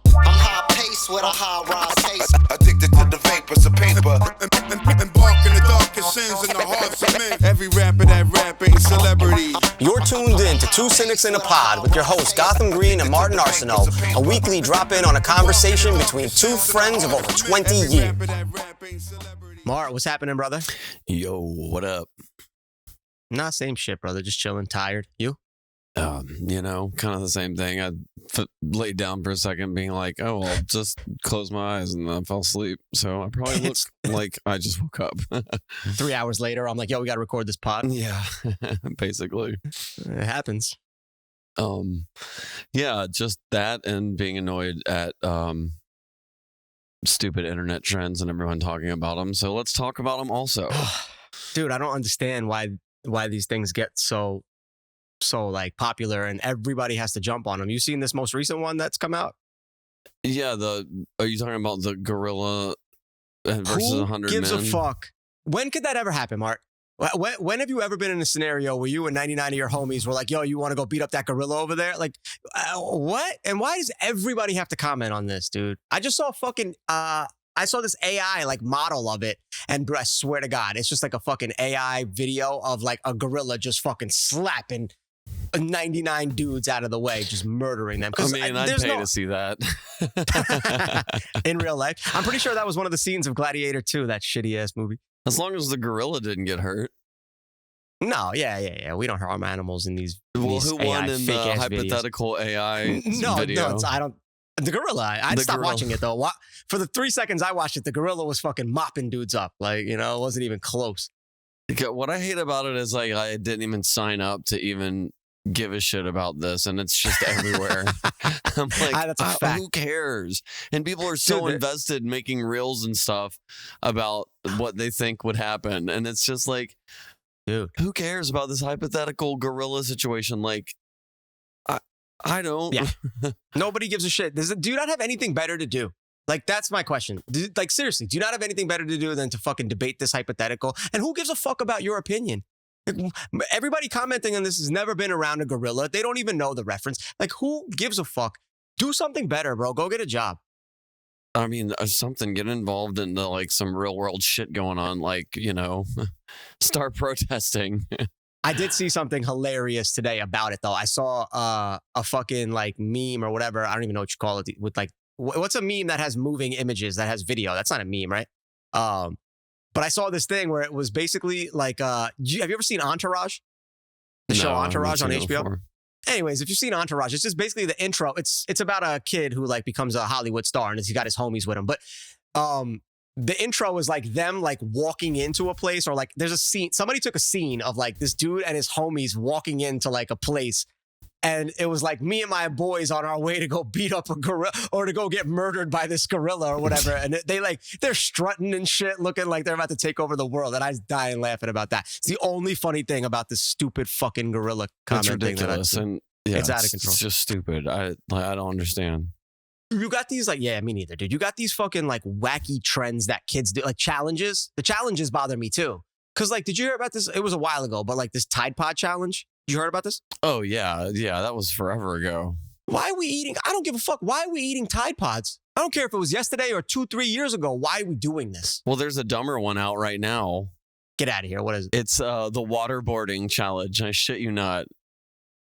I'm high pace with a high rise taste. Addicted to the vapors of paper. Embarking the darkest sins in the hearts of men. Every rapper that rap ain't celebrity. You're tuned in to Two Cynics in a Pod with your hosts Gotham Green and Martin Arsenault, a weekly drop-in on a conversation between two friends of over 20 years. Mart, what's happening, brother? Yo, what up? Nah, same shit, brother. Just chilling, tired. You? Kind of the same thing. I laid down for a second being like, oh, I'll just close my eyes and I fell asleep. So I probably look like I just woke up. 3 hours later, I'm like, yo, we got to record this pod. Yeah, basically. It happens. Yeah, just that and being annoyed at stupid internet trends and everyone talking about them. So let's talk about them also. Dude, I don't understand why these things get so like popular and everybody has to jump on them. You seen this most recent one that's come out? Yeah, are you talking about the gorilla versus 100 gives men? a fuck? When could that ever happen, Mark? When have you ever been in a scenario where you and 99 of your homies were like, yo, you want to go beat up that gorilla over there? Like, what? And why does everybody have to comment on this, dude? I just saw I saw this AI like model of it, and bro, I swear to God, it's just like a fucking AI video of like a gorilla just fucking slapping 99 dudes out of the way, just murdering them. I mean, I'd pay to see that. In real life. I'm pretty sure that was one of the scenes of Gladiator 2, that shitty ass movie. As long as the gorilla didn't get hurt. No, yeah. We don't harm animals in these. Well, these who AI won in the hypothetical videos. AI No, video? I don't. The gorilla. I'd stop watching it though. For the 3 seconds I watched it, the gorilla was fucking mopping dudes up. Like, it wasn't even close. What I hate about it is like I didn't even sign up to even give a shit about this, and it's just everywhere. I'm like, that's a fact. Who cares? And people are so invested in making reels and stuff about what they think would happen, and it's just like, dude, who cares about this hypothetical gorilla situation? Like, I don't. Yeah. Nobody gives a shit. Do you not have anything better to do? Like, that's my question. Like, seriously, do you not have anything better to do than to fucking debate this hypothetical? And who gives a fuck about your opinion? Everybody commenting on this has never been around a gorilla. They don't even know the reference. Like, who gives a fuck? Do something better, bro. Go get a job. I mean, something, get involved in like some real world shit going on. Like, start protesting. I did see something hilarious today about it, though. I saw a fucking like meme or whatever. I don't even know what you call it. With like, what's a meme that has moving images, that has video? That's not a meme, right? But I saw this thing where it was basically like, have you ever seen Entourage? The show Entourage on HBO? Anyways, if you've seen Entourage, it's just basically the intro. It's about a kid who like becomes a Hollywood star and he's got his homies with him. But the intro is like them like walking into a place, or like there's a scene. Somebody took a scene of like this dude and his homies walking into like a place. And it was like me and my boys on our way to go beat up a gorilla or to go get murdered by this gorilla or whatever. And they're strutting and shit, looking like they're about to take over the world. And I was dying laughing about that. It's the only funny thing about this stupid fucking gorilla comment. It's ridiculous. And yeah, it's out of control. It's just stupid. I don't understand. You got these like, yeah, me neither, dude. You got these fucking like wacky trends that kids do, like challenges. The challenges bother me too. Cause like, did you hear about this? It was a while ago, but like this Tide Pod challenge. You heard about this? Oh, yeah. Yeah, that was forever ago. Why are we eating? I don't give a fuck. Why are we eating Tide Pods? I don't care if it was yesterday or 2-3 years ago. Why are we doing this? Well, there's a dumber one out right now. Get out of here. What is it? It's the waterboarding challenge. I shit you not.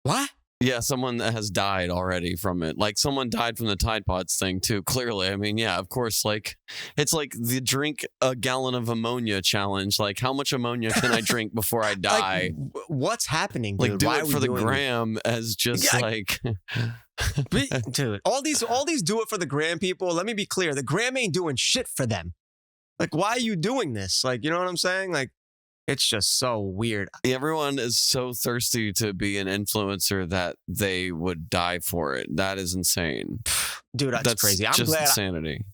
What? Yeah, someone that has died already from it. Like, someone died from the Tide Pods thing, too, clearly. I mean, yeah, of course, like, it's like the drink a gallon of ammonia challenge. Like, how much ammonia can I drink before I die? Like, what's happening, dude? Like, do Why it for the gram as just, like... Dude, all these do it for the gram people. Let me be clear. The gram ain't doing shit for them. Like, why are you doing this? Like, you know what I'm saying? Like, it's just so weird. Everyone is so thirsty to be an influencer that they would die for it. That is insane. Dude, that's crazy. Insanity.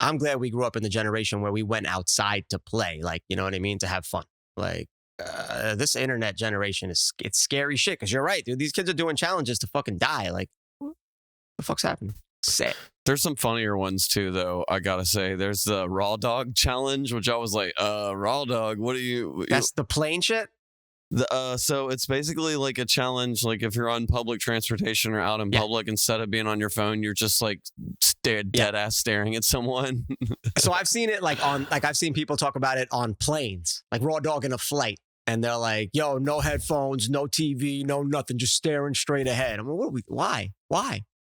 I'm glad we grew up in the generation where we went outside to play. Like, you know what I mean? To have fun. Like, this internet generation it's scary shit. Because you're right, dude. These kids are doing challenges to fucking die. Like, what the fuck's happening? Sad. There's some funnier ones too, though. I gotta say, there's the raw dog challenge, which I was like, raw dog. What do you? That's the plane shit. So it's basically like a challenge. Like if you're on public transportation or out in public, instead of being on your phone, you're just like dead ass staring at someone. So I've seen it I've seen people talk about it on planes, like raw dog in a flight. And they're like, yo, no headphones, no TV, no nothing, just staring straight ahead. I'm like, why?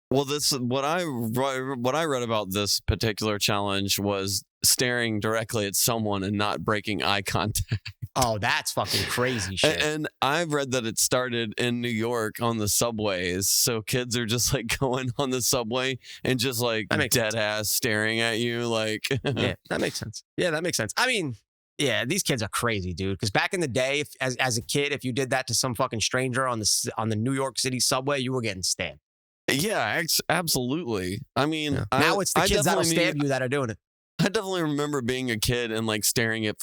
Well, what I read about this particular challenge was staring directly at someone and not breaking eye contact. Oh, that's fucking crazy shit. And I've read that it started in New York on the subways. So kids are just like going on the subway and just like dead ass staring at you. Like, yeah, that makes sense. I mean, yeah, these kids are crazy, dude. Because back in the day, as a kid, if you did that to some fucking stranger on the New York City subway, you were getting stabbed. Yeah, absolutely. I mean, now it's the kids that'll stab you that are doing it. I definitely remember being a kid and like staring at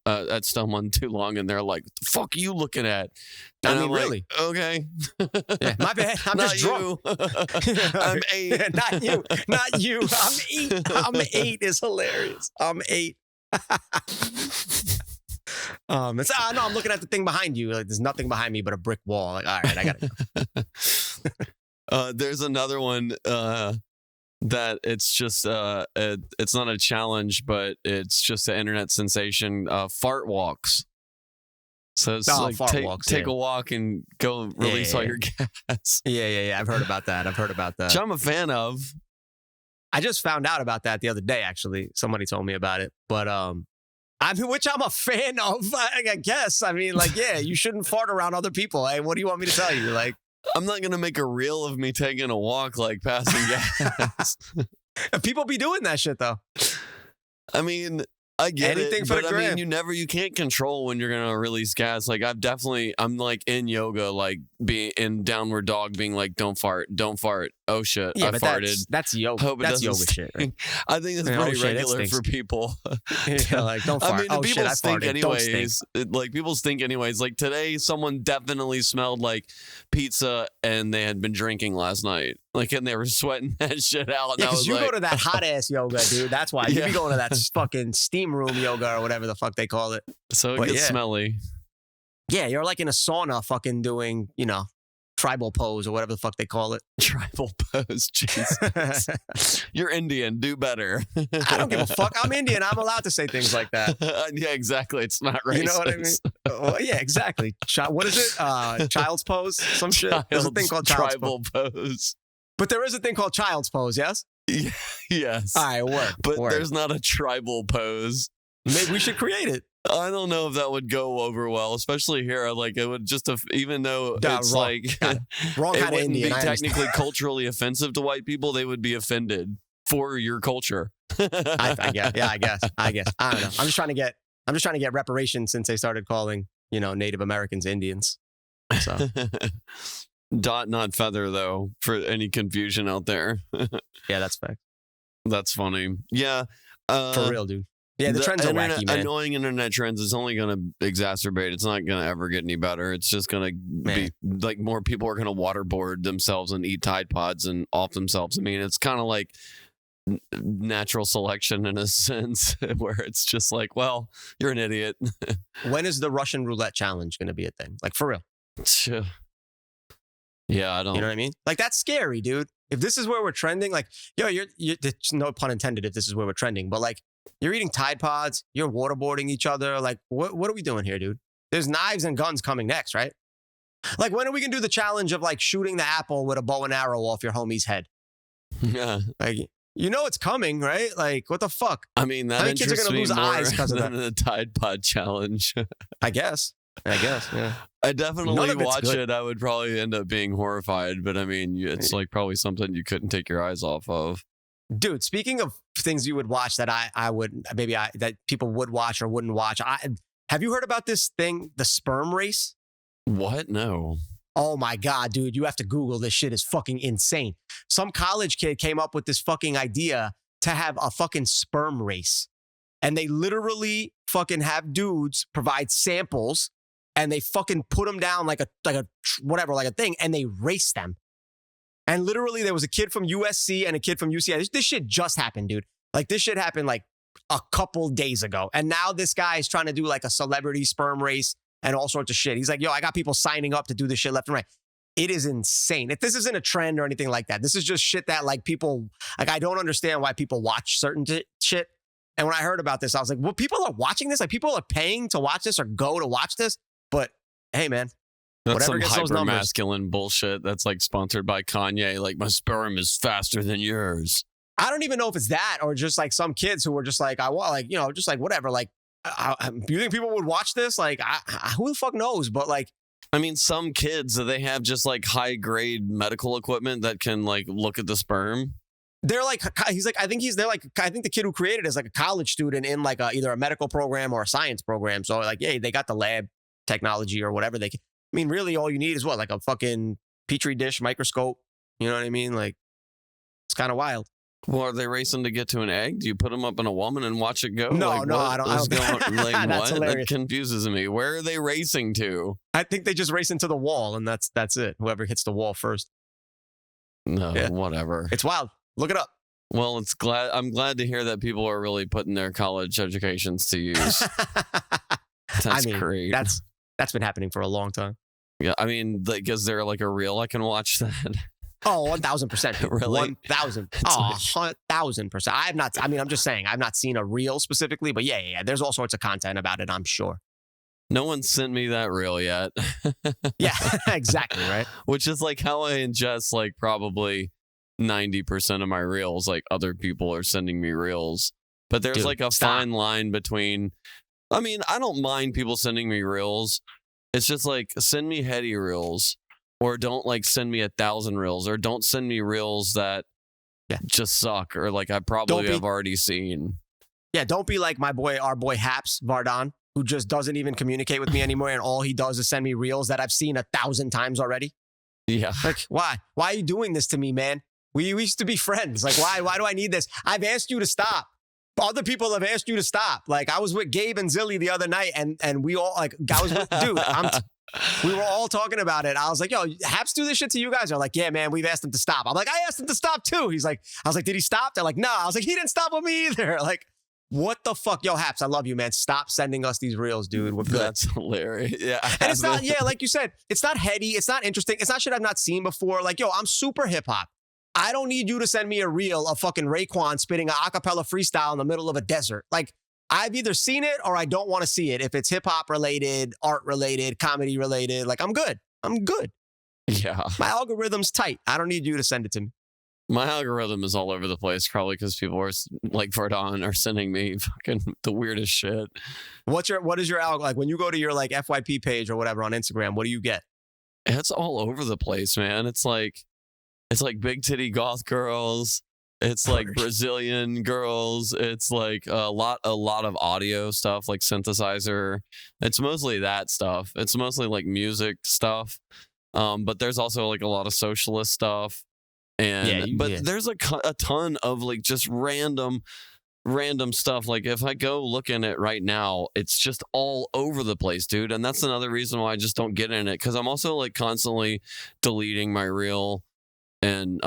at someone too long, and they're like, "The fuck are you looking at?" And I'm really? Like, okay, yeah, my bad. I'm not just drunk. I'm 8. Not you. I'm 8 is hilarious. I'm 8. No, I'm looking at the thing behind you. Like, there's nothing behind me but a brick wall. Like, all right, I gotta go. There's another one that it's just it's not a challenge, but it's just an internet sensation. Fart walks. So it's take a walk and go release all your gas. Yeah. I've heard about that. Which I'm a fan of. I just found out about that the other day. Actually, somebody told me about it. But which I'm a fan of. I guess. I mean, like, yeah, you shouldn't fart around other people. Hey, what do you want me to tell you? Like, I'm not gonna make a reel of me taking a walk, like passing gas. People be doing that shit though. I mean, I get anything it, for but the gram. I mean, you can't control when you're gonna release gas. Like I'm like in yoga, like being in downward dog, being like, don't fart. Oh shit, yeah, I but farted. That's yoga. Hope that's yoga shit. Right? I think it's pretty regular for people. Yeah, like don't fart. I mean, people shit, stink I anyways. Like people stink anyways. Like today, someone definitely smelled like pizza, and they had been drinking last night. Like, and they were sweating that shit out. Yeah, because you like, go to that hot ass yoga, dude. That's why you be going to that fucking steam room yoga or whatever the fuck they call it. So it gets smelly. Yeah, you're like in a sauna, fucking doing, tribal pose or whatever the fuck they call it. Tribal pose, Jesus. You're Indian. Do better. I don't give a fuck. I'm Indian. I'm allowed to say things like that. Yeah, exactly. It's not racist. You know what I mean? Well, yeah, exactly. What is it? Child's pose? Some shit. There's a thing called tribal pose. But there is a thing called child's pose, yes? Yes. All right, work. But there's not a tribal pose. Maybe we should create it. I don't know if that would go over well, especially here. Like it would just, even though it's wrong, like wrong it kind of wouldn't Indian. be technically culturally offensive to white people, they would be offended for your culture. I guess. Yeah, I guess. I don't know. I'm just trying to get reparations since they started calling Native Americans Indians. So. Dot, not feather, though, for any confusion out there. Yeah, that's fact. That's funny. Yeah. For real, dude. Yeah, the trends are wacky, man. Annoying internet trends is only going to exacerbate. It's not going to ever get any better. It's just going to be like more people are going to waterboard themselves and eat Tide Pods and off themselves. I mean, it's kind of like natural selection in a sense where it's just like, well, you're an idiot. When is the Russian roulette challenge going to be a thing? Like, for real? Yeah, I don't. You know what I mean? Like, that's scary, dude. If this is where we're trending, like, you're no pun intended if this is where we're trending, but like, you're eating Tide Pods, you're waterboarding each other. Like, what are we doing here, dude? There's knives and guns coming next, right? Like, when are we going to do the challenge of like shooting the apple with a bow and arrow off your homie's head? Yeah. Like, it's coming, right? Like, what the fuck? I mean, that kids are going to lose eyes because of that. The Tide Pod challenge. I guess, yeah. I definitely watch it. I would probably end up being horrified, but I mean, it's like probably something you couldn't take your eyes off of. Dude, speaking of things you would watch that that people would watch or wouldn't watch, have you heard about this thing, the sperm race? What? No. Oh my God, dude, you have to Google this shit. Is fucking insane. Some college kid came up with this fucking idea to have a fucking sperm race. And they literally fucking have dudes provide samples and they fucking put them down like a thing, and they race them. And literally there was a kid from USC and a kid from UCI. This shit just happened, dude. Like, this shit happened like a couple days ago. And now this guy is trying to do like a celebrity sperm race and all sorts of shit. He's like, yo, I got people signing up to do this shit left and right. It is insane. If this isn't a trend or anything like that, this is just shit that like people, like I don't understand why people watch certain shit. And when I heard about this, I was like, well, people are watching this? Like people are paying to watch this or go to watch this? But hey, man. That's Whatever some gets those numbers. hyper-masculine bullshit that's like sponsored by Kanye. Like, my sperm is faster than yours. I don't even know if it's that or just like some kids who were just like, I want, like, you know, just like whatever. Like, do you think people would watch this? Like, who the fuck knows? But like, I mean, some kids, they have just like high-grade medical equipment that can like look at the sperm. they're like, he's like, I think the kid who created it is like a college student in like either a medical program or a science program. So like, yeah, they got the lab technology or whatever they can. I mean, really all you need is what? Like a fucking Petri dish microscope. You know what I mean? Like, it's kind of wild. Well, are they racing to get to an egg? Do you put them up in a woman and watch it go? No, like, no, what I don't. is going, like, That's what? hilarious. That confuses me. Where are they racing to? I think they just race into the wall and that's it. Whoever hits the wall first. No, Yeah. whatever. It's wild. Look it up. Well, I'm glad to hear that people are really putting their college educations to use. That's great. That's been happening for a long time. Yeah, I mean, like, is there like a reel I can watch that? Oh, 1,000%. Really? 1,000. Oh, 1,000%. I'm just saying, I've not seen a reel specifically, but yeah. There's all sorts of content about it, I'm sure. No one sent me that reel yet. Yeah, exactly, right? Which is like how I ingest like probably 90% of my reels. Like, other people are sending me reels. But there's like a fine line between, I mean, I don't mind people sending me reels. It's just like, send me heady reels. Or don't like send me 1,000 reels, or don't send me reels that just suck, or like I probably have already seen. Yeah, don't be like our boy Haps Vardon, who just doesn't even communicate with me anymore, and all he does is send me reels that I've seen 1,000 times already. Yeah. Like, why? Why are you doing this to me, man? We used to be friends. Like, why? Why do I need this? I've asked you to stop. Other people have asked you to stop. Like, I was with Gabe and Zilly the other night, and we all like, I was with, dude, we were all talking about it. I was like, yo, Haps do this shit to you guys? They're like, yeah, man, we've asked him to stop. I'm like, I asked him to stop too. I was like, did he stop? They're like, no. I was like, he didn't stop with me either. Like, what the fuck? Yo, Haps, I love you, man. Stop sending us these reels, dude. We're good. That's hilarious. Yeah. And it's not, like you said, it's not heady. It's not interesting. It's not shit I've not seen before. Like, yo, I'm super hip hop. I don't need you to send me a reel of fucking Raekwon spitting an acapella freestyle in the middle of a desert. Like, I've either seen it or I don't want to see it. If it's hip hop related, art related, comedy related, like I'm good. I'm good. Yeah. My algorithm's tight. I don't need you to send it to me. My algorithm is all over the place, probably because people are like Vardon are sending me fucking the weirdest shit. What is your algorithm? Like when you go to your like FYP page or whatever on Instagram, what do you get? It's all over the place, man. It's like big titty goth girls. It's like Brazilian girls. It's like a lot of audio stuff, like synthesizer. It's mostly that stuff. It's mostly like music stuff. But there's also like a lot of socialist stuff. And there's a ton of like just random stuff. Like if I go look in it right now, it's just all over the place, dude. And that's another reason why I just don't get in it, because I'm also like constantly deleting my reel. And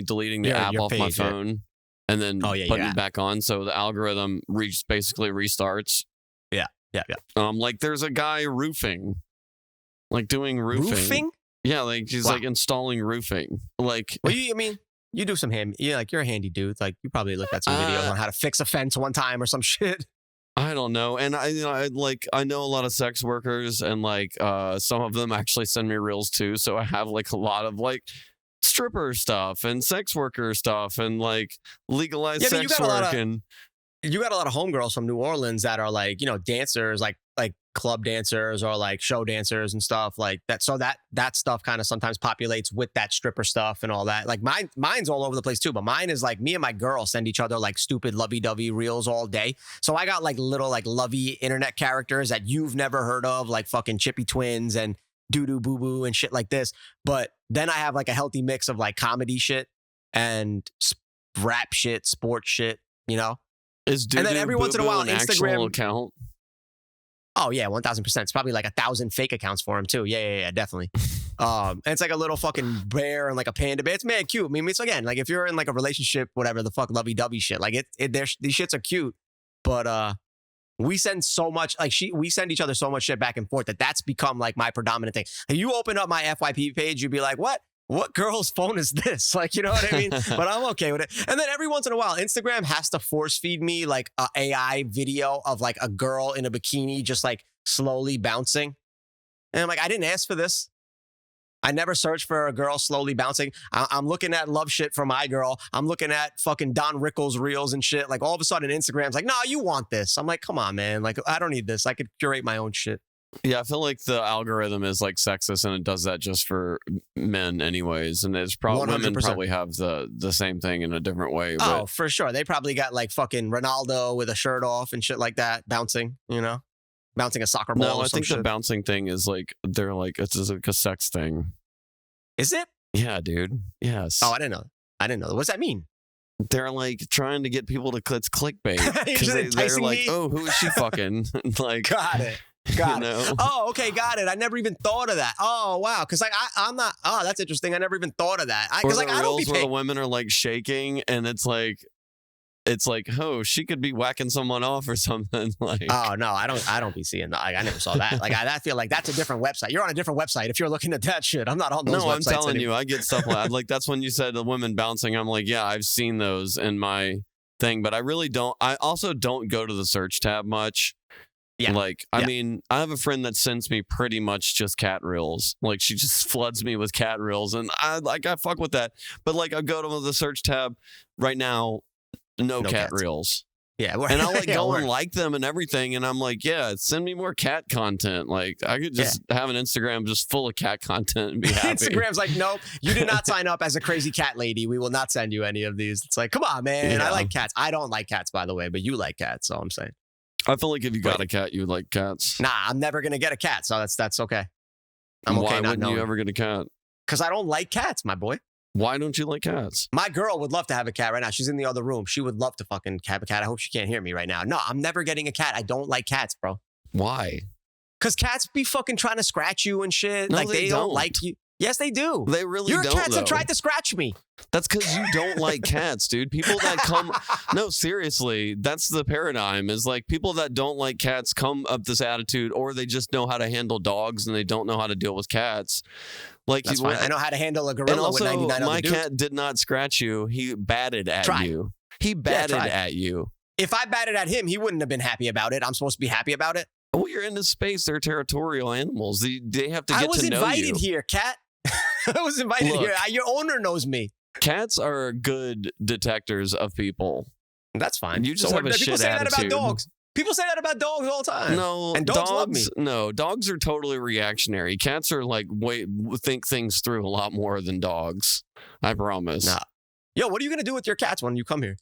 deleting the app off my phone and then putting it back on, so the algorithm basically restarts. Yeah. Like there's a guy roofing, like doing roofing. Roofing? Yeah, like he's like installing roofing. Like, well, you do some you're a handy dude. Like you probably looked at some videos on how to fix a fence one time or some shit. I don't know. And I know a lot of sex workers, and like some of them actually send me reels too. So I have like a lot of like stripper stuff and sex worker stuff and like legalized sex work. And you got a lot of homegirls from New Orleans that are like, dancers, like club dancers or like show dancers and stuff like that. So that stuff kind of sometimes populates with that stripper stuff and all that. Like mine's all over the place too, but mine is like me and my girl send each other like stupid lovey-dovey reels all day. So I got like little like lovey internet characters that you've never heard of, like fucking Chippy Twins and Doo-doo boo-boo and shit like this. But then I have like a healthy mix of like comedy shit and rap shit, sports shit, Is and then every once in a while an Instagram account? Oh yeah, 1,000%. It's probably like 1,000 fake accounts for him too. Yeah, definitely. And it's like a little fucking bear and like a panda bear. It's mad cute. I mean, it's again like if you're in like a relationship, whatever the fuck lovey-dovey shit, like these shits are cute, but We send so much, like we send each other so much shit back and forth that's become like my predominant thing. If you open up my FYP page, you'd be like, what? What girl's phone is this? Like, you know what I mean? But I'm okay with it. And then every once in a while, Instagram has to force feed me like a AI video of like a girl in a bikini just like slowly bouncing. And I'm like, I didn't ask for this. I never searched for a girl slowly bouncing. I'm looking at love shit for my girl. I'm looking at fucking Don Rickles reels and shit. Like all of a sudden Instagram's like, no, you want this. I'm like, come on, man. Like, I don't need this. I could curate my own shit. Yeah, I feel like the algorithm is like sexist and it does that just for men anyways. And it's probably women probably have the same thing in a different way. Oh, for sure. They probably got like fucking Ronaldo with a shirt off and shit like that, bouncing, you know? Bouncing a soccer ball. No, I think the bouncing thing is like, they're like, it's like a sex thing. Is it? Yeah, dude. Yes. Oh, I didn't know. What does that mean? They're like trying to get people to it's clickbait. Because they're like, oh, who is she fucking? Like, got it. Got it. Oh, okay, got it. I never even thought of that. Oh, wow. Because like I'm not. Oh, that's interesting. I never even thought of that. Because like I don't be where the women are like shaking, and it's like, oh, she could be whacking someone off or something. Like, oh no, I don't be seeing that. Like, I never saw that. Like, I feel like that's a different website. You're on a different website if you're looking at that shit. I'm not on those. No, I'm telling you, I get stuff like that's when you said the women bouncing. I'm like, yeah, I've seen those in my thing, but I really don't. I also don't go to the search tab much. Yeah. Like, I mean, I have a friend that sends me pretty much just cat reels. Like, she just floods me with cat reels, and I fuck with that. But like, I go to the search tab right now. No cat cats. Reels. Yeah. And I'll like go and like them and everything. And I'm like, yeah, send me more cat content. Like I could just have an Instagram just full of cat content and be happy. Instagram's like, nope, you did not sign up as a crazy cat lady. We will not send you any of these. It's like, come on, man. I like cats. I don't like cats, by the way, but you like cats. So I'm saying. I feel like if you got a cat, you would like cats. Nah, I'm never going to get a cat. So that's okay. I'm okay. Why wouldn't you ever get a cat? Because I don't like cats, my boy. Why don't you like cats? My girl would love to have a cat right now. She's in the other room. She would love to fucking have a cat. I hope she can't hear me right now. No, I'm never getting a cat. I don't like cats, bro. Why? Because cats be fucking trying to scratch you and shit. No, like they don't like you. Yes, they do. They really Your don't. Your cats have tried to scratch me. That's because you don't like cats, dude. People that come... No, seriously. That's the paradigm is like people that don't like cats come up this attitude or they just know how to handle dogs and they don't know how to deal with cats. Like that's fine. I know how to handle a gorilla also, with 99 other my dudes. Cat did not scratch you. He batted at you. He batted at you. If I batted at him, he wouldn't have been happy about it. I'm supposed to be happy about it. Well, you're in this space. They're territorial animals. They have to get to know you. I was invited here, cat. I was invited here. Your owner knows me. Cats are good detectors of people. That's fine. You just have a shit people say attitude. That about dogs. People say that about dogs all the time. No, and dogs love me. No, dogs are totally reactionary. Cats are like think things through a lot more than dogs. I promise. Nah. Yo, what are you gonna do with your cats when you come here?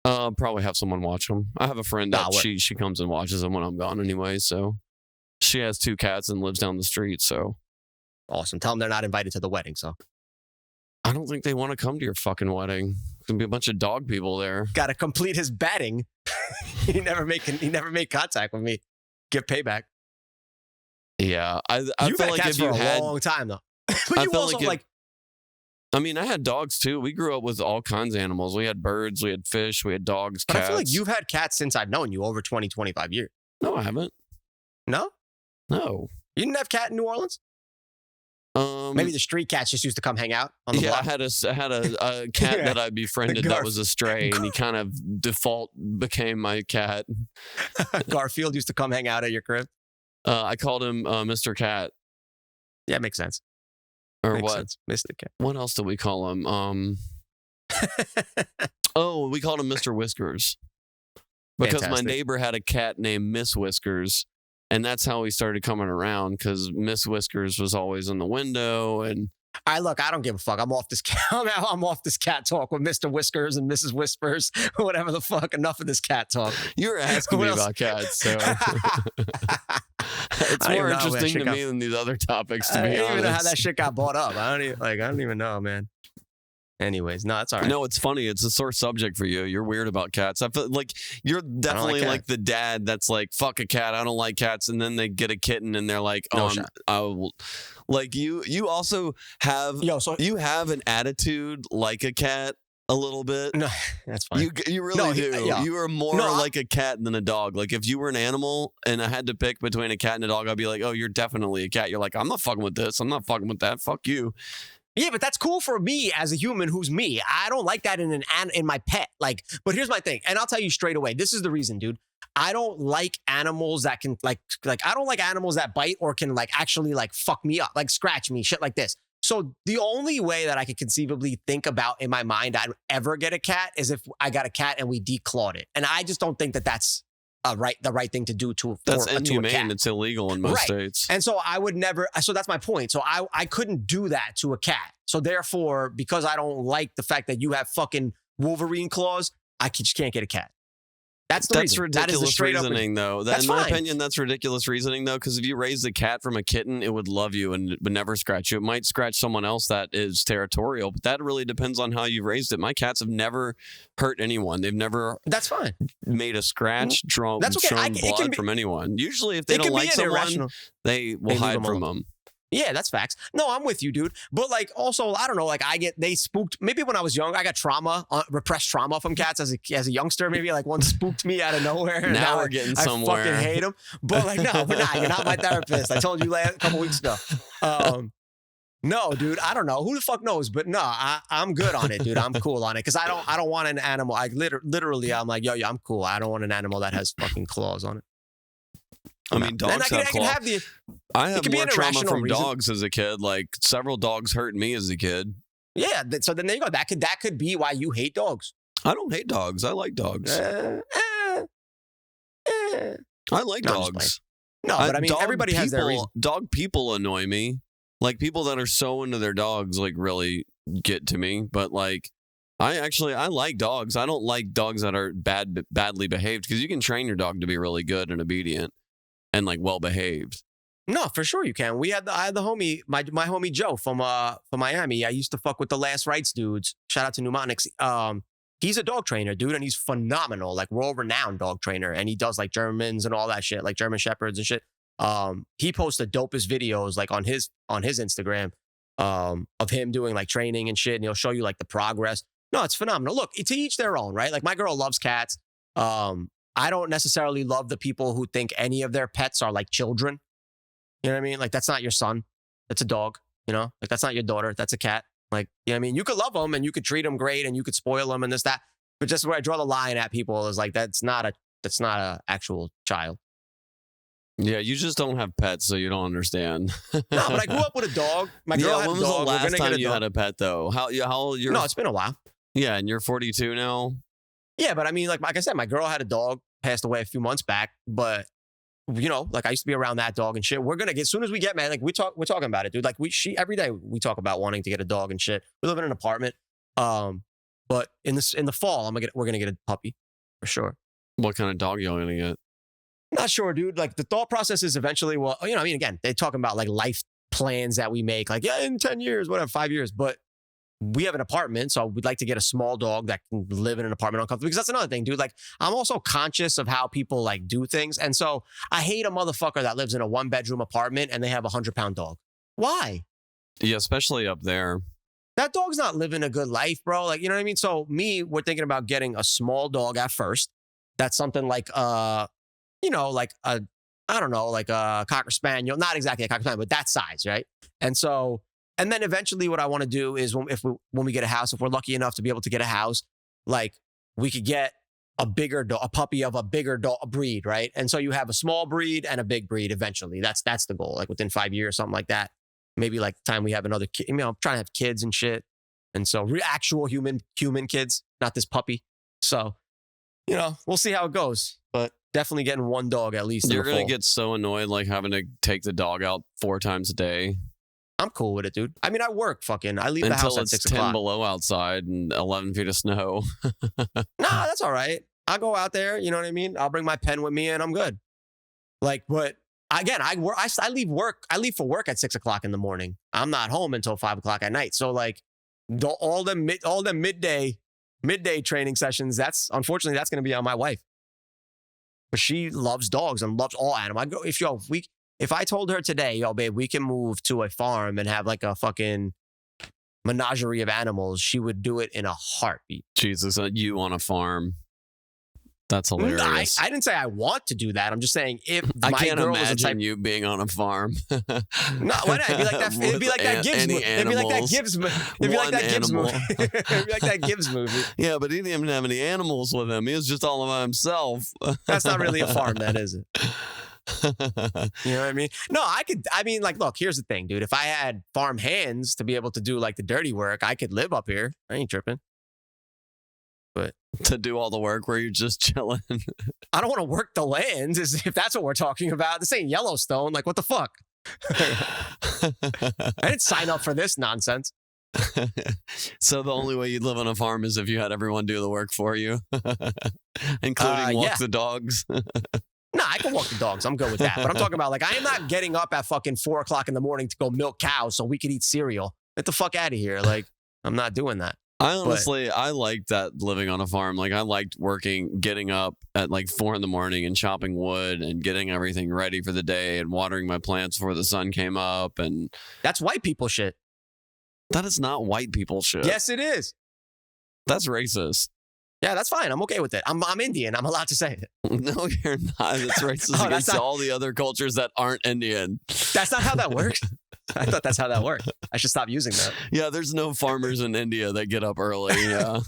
Probably have someone watch them. I have a friend that she comes and watches them when I'm gone anyway. So she has 2 cats and lives down the street. So awesome. Tell them they're not invited to the wedding. So I don't think they want to come to your fucking wedding. There's gonna be a bunch of dog people there. Got to complete his batting. he never made contact with me. Give payback. Yeah, I feel like if you had a long time though. But you also like. I mean, I had dogs too. We grew up with all kinds of animals. We had birds, we had fish, we had dogs, but cats. I feel like you've had cats since I've known you, over 20, 25 years. No, I haven't. No? No. You didn't have a cat in New Orleans? Maybe the street cats just used to come hang out on the block. I had a cat that I befriended that was a stray, and he kind of default became my cat. Garfield used to come hang out at your crib? I called him Mr. Cat. Yeah, it makes sense. Or makes what? Sense. Mr. Cat. What else do we call him? Oh, we called him Mr. Whiskers. Because Fantastic. My neighbor had a cat named Miss Whiskers. And that's how we started coming around because Miss Whiskers was always in the window. And I don't give a fuck. I'm off this cat. I'm off this cat talk with Mr. Whiskers and Mrs. Whispers, whatever the fuck. Enough of this cat talk. You were asking me about cats, so it's more interesting to me than these other topics. To be honest, I don't even know how that shit got brought up. I don't even know, man. Anyways, no, it's all right. No, it's funny. It's a sore subject for you. You're weird about cats. I feel like you're definitely like the dad that's like, fuck a cat. I don't like cats. And then they get a kitten and they're like, like you also have, you have an attitude like a cat. a little bit. No, that's fine. You really No, do. yeah. You are more No, like a cat than a dog. Like if you were an animal and I had to pick between a cat and a dog, I'd be like, oh, you're definitely a cat. You're like, I'm not fucking with this. I'm not fucking with that. Fuck you. Yeah, but that's cool for me as a human who's me. I don't like that in my pet. Like, but here's my thing, and I'll tell you straight away. This is the reason, dude. I don't like animals that can like I don't like animals that bite or can like actually like fuck me up, like scratch me, shit like this. So the only way that I could conceivably think about in my mind I'd ever get a cat is if I got a cat and we declawed it. And I just don't think that that's the right thing to do That's to a inhumane. cat. It's illegal in most states. And so I would never, so that's my point. So I couldn't do that to a cat. So therefore, because I don't like the fact that you have fucking Wolverine claws, I just can't get a cat. That's the reason. Ridiculous that is the straight reasoning, though. In my fine. opinion, that's ridiculous reasoning, though, because if you raised a cat from a kitten, it would love you and would never scratch you. It might scratch someone else that is territorial, but that really depends on how you raised it. My cats have never hurt anyone. They've never That's fine. made a scratch, shown That's okay. blood from anyone. Usually, if they don't like someone, they will hide from them. Yeah, that's facts. No, I'm with you, dude. But like, also, I don't know. Like, they spooked. Maybe when I was young, I got trauma, repressed trauma from cats as a youngster. Maybe like one spooked me out of nowhere. And now we're getting somewhere. I fucking hate them. But like, no, we're not. You're not my therapist. I told you a couple weeks ago. No, dude, I don't know. Who the fuck knows? But no, I'm good on it, dude. I'm cool on it because I don't want an animal. I literally, I'm like, yo, I'm cool. I don't want an animal that has fucking claws on it. I mean, dogs have claws. I have more trauma from dogs as a kid. Like several dogs hurt me as a kid. Yeah, so then there you go. That could be why you hate dogs. I don't hate dogs. I like dogs. I like dogs. No, but I mean, everybody has their reason. Dog people annoy me. Like people that are so into their dogs, like really get to me. But like, I like dogs. I don't like dogs that are badly behaved because you can train your dog to be really good and obedient and like well behaved. No, for sure you can. I had the homie, my homie Joe from Miami. I used to fuck with the Last Rites dudes. Shout out to Mnemonics. He's a dog trainer, dude, and he's phenomenal, like world-renowned dog trainer. And he does like Germans and all that shit, like German Shepherds and shit. He posts the dopest videos like on his Instagram of him doing like training and shit, and he'll show you like the progress. No, it's phenomenal. Look, to each their own, right? Like my girl loves cats. I don't necessarily love the people who think any of their pets are like children. You know what I mean? Like, that's not your son. That's a dog, you know? Like, that's not your daughter. That's a cat. Like, you know what I mean? You could love them and you could treat them great and you could spoil them and this, that. But just where I draw the line at people is like, that's not a actual child. Yeah, you just don't have pets, so you don't understand. No, but I grew up with a dog. My girl had a dog. When was the last time you had a pet, though? How old you're? No, it's been a while. Yeah, and you're 42 now? Yeah, but I mean, like I said, my girl had a dog, passed away a few months back, but you know, like I used to be around that dog and shit. We're gonna get, as soon as we get married, like we're talking about it, dude. Like every day we talk about wanting to get a dog and shit. We live in an apartment. But in the fall, we're gonna get a puppy for sure. What kind of dog you gonna get? Not sure, dude. Like the thought process is eventually, well, you know, I mean, again, they're talking about like life plans that we make, like, yeah, in 10 years, whatever, 5 years. But we have an apartment, so we'd like to get a small dog that can live in an apartment uncomfortable. Because that's another thing, dude. Like, I'm also conscious of how people like do things. And so I hate a motherfucker that lives in a 1-bedroom apartment and they have a 100-pound dog. Why? Yeah, especially up there. That dog's not living a good life, bro. Like, you know what I mean? So we're thinking about getting a small dog at first. That's something like, you know, like I don't know, like a Cocker Spaniel. Not exactly a Cocker Spaniel, but that size, right? And so, and then eventually what I want to do is when we get a house, if we're lucky enough to be able to get a house, like we could get a puppy of a bigger breed, right? And so you have a small breed and a big breed eventually. That's the goal, like within 5 years, something like that. Maybe like the time we have another kid, you know, I'm trying to have kids and shit. And so actual human kids, not this puppy. So, you know, we'll see how it goes, but definitely getting one dog at least. You're going to get so annoyed, like having to take the dog out 4 times a day. I'm cool with it, dude. I mean, I leave the house at 6 o'clock. Until it's 10 below outside and 11 feet of snow. Nah, that's all right. I'll go out there, you know what I mean? I'll bring my pen with me and I'm good. Like, but again, I leave work. I leave for work at 6 o'clock in the morning. I'm not home until 5 o'clock at night. So like all the midday training sessions, unfortunately that's going to be on my wife. But she loves dogs and loves all animals. If I told her today, yo, babe, we can move to a farm and have like a fucking, menagerie of animals, she would do it in a heartbeat. Jesus, you on a farm. That's hilarious. I didn't say I want to do that. I'm just saying if I my can't girl was imagine the type, you being on a farm. no, why not? It'd be like that. It'd be like that Gibbs movie. It'd be like that Gibbs movie. It'd be like that Gibbs movie. It'd be like that Gibbs movie. Yeah, but he didn't even have any animals with him. He was just all by himself. That's not really a farm, then, is it? You know what I mean? No, I mean, like, look, here's the thing, dude. If I had farm hands to be able to do like the dirty work, I could live up here. I ain't tripping. But to do all the work where you're just chilling. I don't want to work the lands, if that's what we're talking about. This ain't Yellowstone. Like, what the fuck? I didn't sign up for this nonsense. So the only way you'd live on a farm is if you had everyone do the work for you, including walk the dogs. No, I can walk the dogs. I'm good with that. But I'm talking about, like, I am not getting up at fucking 4 o'clock in the morning to go milk cows so we could eat cereal. Get the fuck out of here. Like, I'm not doing that. I liked that living on a farm. Like, I liked getting up at like 4 a.m. and chopping wood and getting everything ready for the day and watering my plants before the sun came up. And that's white people shit. That is not white people shit. Yes, it is. That's racist. Yeah, that's fine. I'm okay with it. I'm Indian. I'm allowed to say it. No, you're not. It's racist against all the other cultures that aren't Indian. That's not how that works. I thought that's how that worked. I should stop using that. Yeah, there's no farmers in India that get up early. Yeah,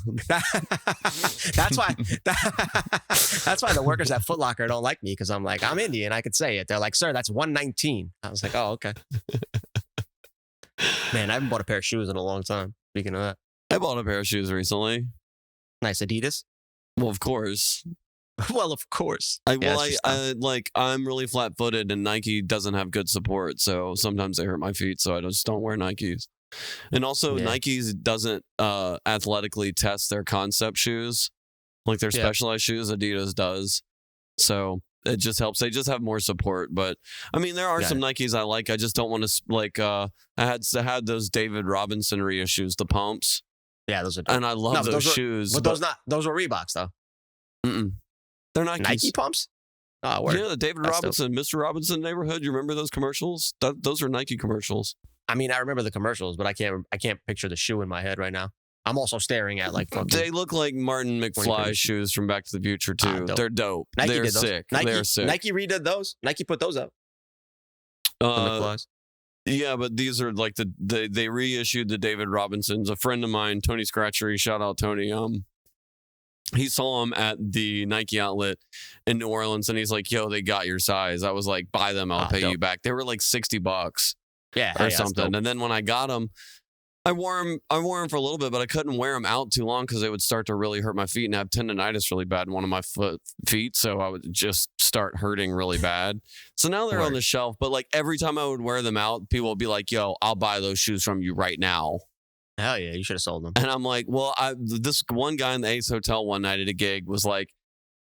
that's why. That's why the workers at Foot Locker don't like me, because I'm like, I'm Indian. I could say it. They're like, sir, that's 119. I was like, oh, okay. Man, I haven't bought a pair of shoes in a long time. Speaking of that, I bought a pair of shoes recently. Nice Adidas. Well, of course. Well, of course. I'm really flat-footed, and Nike doesn't have good support, so sometimes they hurt my feet. So I just don't wear Nikes. And also, Nike's doesn't athletically test their concept shoes, like their specialized shoes. Adidas does, so it just helps. They just have more support. But I mean, there are some Nikes I like. I just don't want to like. I had those David Robinson reissues, the pumps. Yeah, those are dope. And I love those shoes. But those were Reeboks though. They're Nikes. Nike pumps? Oh, word. Yeah, the David Robinson, Mr. Robinson neighborhood. You remember those commercials? Those are Nike commercials. I mean, I remember the commercials, but I can't picture the shoe in my head right now. I'm also staring at like fucking. They look like Martin McFly shoes from Back to the Future too. They're dope. They're sick. They're sick. Nike redid those. Nike put those up. The McFlys. Yeah, but these are like they reissued the David Robinsons. A friend of mine, Tony Scratchery, shout out Tony. He saw them at the Nike outlet in New Orleans, and he's like, "Yo, they got your size." I was like, "Buy them, I'll pay you back." They were like $60, or something. And then when I got them, I wore them for a little bit, but I couldn't wear them out too long because they would start to really hurt my feet, and I have tendonitis really bad in one of my feet, so I would just start hurting really bad. So now they're on the shelf, but like every time I would wear them out, people would be like, "Yo, I'll buy those shoes from you right now." Hell yeah, you should have sold them. And I'm like, well, this one guy in the Ace Hotel one night at a gig was like,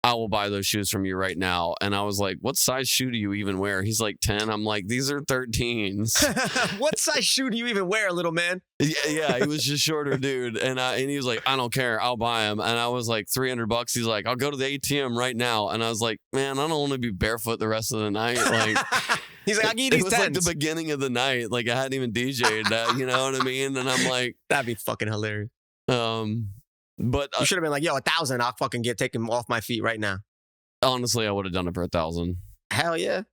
"I will buy those shoes from you right now." And I was like, "What size shoe do you even wear?" He's like, 10. I'm like, "These are 13s." What size shoe do you even wear, little man? Yeah, he was just shorter dude. And he was like, "I don't care, I'll buy them." And I was like, $300. He's like, "I'll go to the ATM right now." And I was like, "Man, I don't want to be barefoot the rest of the night." Like, he's like, "I'll give you these 10s." It was like the beginning of the night. Like I hadn't even DJ'd that, you know what I mean? And I'm like, that'd be fucking hilarious. But you should have been take 1,000. I'll fucking take him off my feet right now. Honestly, I would have done it for 1,000. Hell yeah.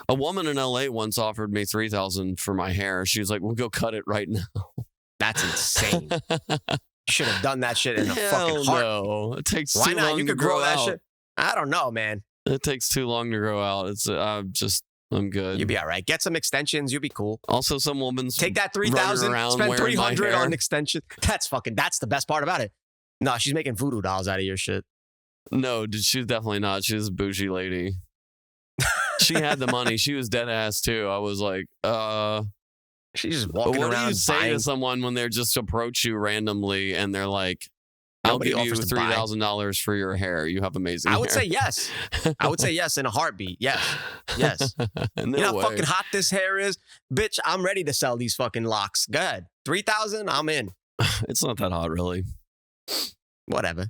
A woman in LA once offered me 3,000 for my hair. She was like, "We'll go cut it right now." That's insane. You should have done that shit in a fucking heart. No, it takes Why too not? long You to could grow that out. shit. I don't know, man. It takes too long to grow out. It's I'm good. You'll be all right. Get some extensions. You'll be cool. Also, some woman's take that 3,000, spend 300 on extension. That's the best part about it. No, she's making voodoo dolls out of your shit. No, she's definitely not. She's a bougie lady. She had the money. She was dead ass too. I was like, she's just walking around. What do you say to someone when they just approach you randomly and they're like, "I'll give you $3,000 for your hair. You have amazing hair." I would say yes. I would say yes in a heartbeat. Yes. Yes. You know how fucking hot this hair is? Bitch, I'm ready to sell these fucking locks. Go ahead. 3,000, I'm in. It's not that hot, really. Whatever.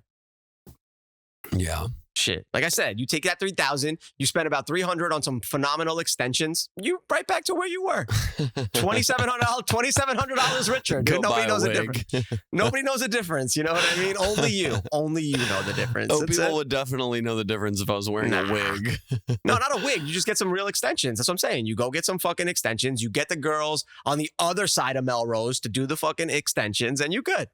Yeah. Shit. Like I said, you take that 3,000, you spend about 300 on some phenomenal extensions, you right back to where you were. $2,700 richer. Dude. Nobody knows the difference. Nobody knows the difference. You know what I mean? Only you. Only you know the difference. Oh, people would definitely know the difference if I was wearing a wig. No, not a wig. You just get some real extensions. That's what I'm saying. You go get some fucking extensions. You get the girls on the other side of Melrose to do the fucking extensions, and you good.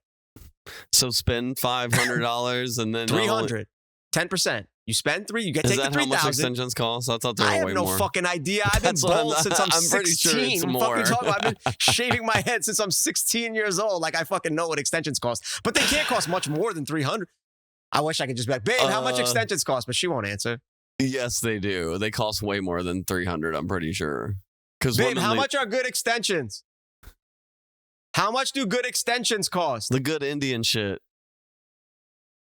So spend $500 and then 300. 10%. You spend three, you get take the 3,000. Is that how much extensions cost? I thought they were way more. I have no fucking idea. I've been bald since I'm 16. Pretty sure it's more. I've been shaving my head since I'm 16 years old. Like I fucking know what extensions cost. But they can't cost much more than 300. I wish I could just be like, babe, how much extensions cost? But she won't answer. Yes, they do. They cost way more than 300, I'm pretty sure. Babe, how much are good extensions? How much do good extensions cost? The good Indian shit.